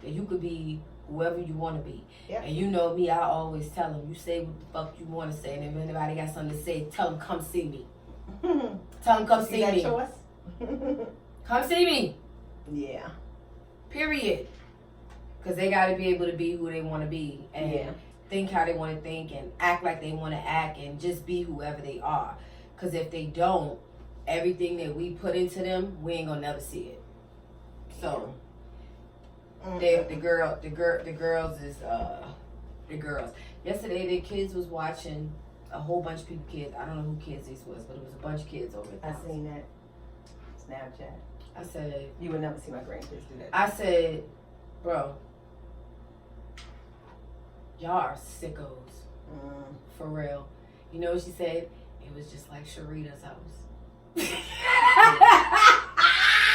Speaker 2: that you could be whoever you want to be.
Speaker 1: Yeah.
Speaker 2: And you know me, I always tell them, you say what the fuck you want to say, and if anybody got something to say, tell them come see me. Tell them come see
Speaker 1: that
Speaker 2: me.
Speaker 1: choice?
Speaker 2: Come see me.
Speaker 1: Yeah.
Speaker 2: Period. Because they got to be able to be who they want to be and
Speaker 1: Yeah.
Speaker 2: think how they want to think and act like they want to act and just be whoever they are. Because if they don't, everything that we put into them, we ain't gonna never see it. So the girls is the girls. Yesterday, the kids was watching a whole bunch of people. Kids, I don't know who kids this was, but it was a bunch of kids over
Speaker 1: I
Speaker 2: there.
Speaker 1: seen that. Snapchat.
Speaker 2: I said,
Speaker 1: You would never see my grandkids do that.
Speaker 2: I said, bro, y'all are sickos. For real. You know what she said? It was just like Sharita's house.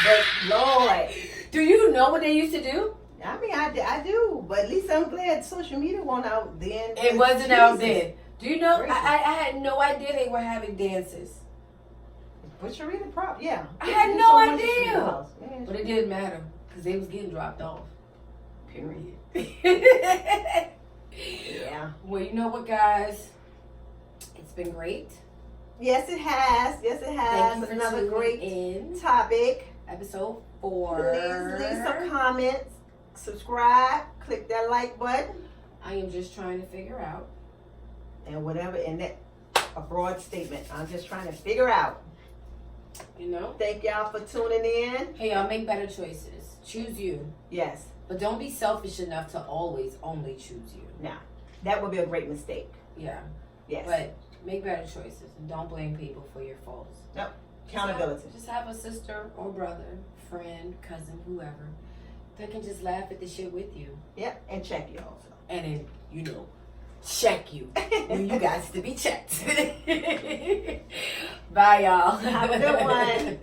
Speaker 1: But Lord,
Speaker 2: Do you know what they used to do?
Speaker 1: I mean, I do, but at least I'm glad social media wasn't out then.
Speaker 2: It wasn't out
Speaker 1: Jesus.
Speaker 2: then. Do you know?
Speaker 1: Gracious.
Speaker 2: I had no idea they were having dances.
Speaker 1: But Sharita prop, yeah.
Speaker 2: I had
Speaker 1: There's
Speaker 2: no
Speaker 1: so much
Speaker 2: idea.
Speaker 1: in the house. Man,
Speaker 2: But it didn't matter because they was getting dropped off. Period.
Speaker 1: yeah.
Speaker 2: Well, you know what, guys? It's been great.
Speaker 1: Yes, it has. Yes, it has.
Speaker 2: Thank you for
Speaker 1: Another
Speaker 2: tuning
Speaker 1: great
Speaker 2: in.
Speaker 1: topic.
Speaker 2: Episode 4.
Speaker 1: Please leave some comments, subscribe, click that like button,
Speaker 2: I am just trying to figure out.
Speaker 1: and whatever. And that a broad statement. I'm just trying to figure out.
Speaker 2: You know?
Speaker 1: Thank y'all for tuning in.
Speaker 2: Hey, y'all, make better choices. Choose you.
Speaker 1: Yes.
Speaker 2: But don't be selfish enough to always only choose you.
Speaker 1: Now, that would be a great mistake.
Speaker 2: Yeah.
Speaker 1: Yes.
Speaker 2: But make better choices and don't blame people for your faults.
Speaker 1: Nope. Accountability.
Speaker 2: Just have a sister or brother, friend, cousin, whoever that can just laugh at the shit with you.
Speaker 1: Yep. And check you also.
Speaker 2: And then, you know, check you when you guys to be checked. Bye, y'all.
Speaker 1: Have a good one.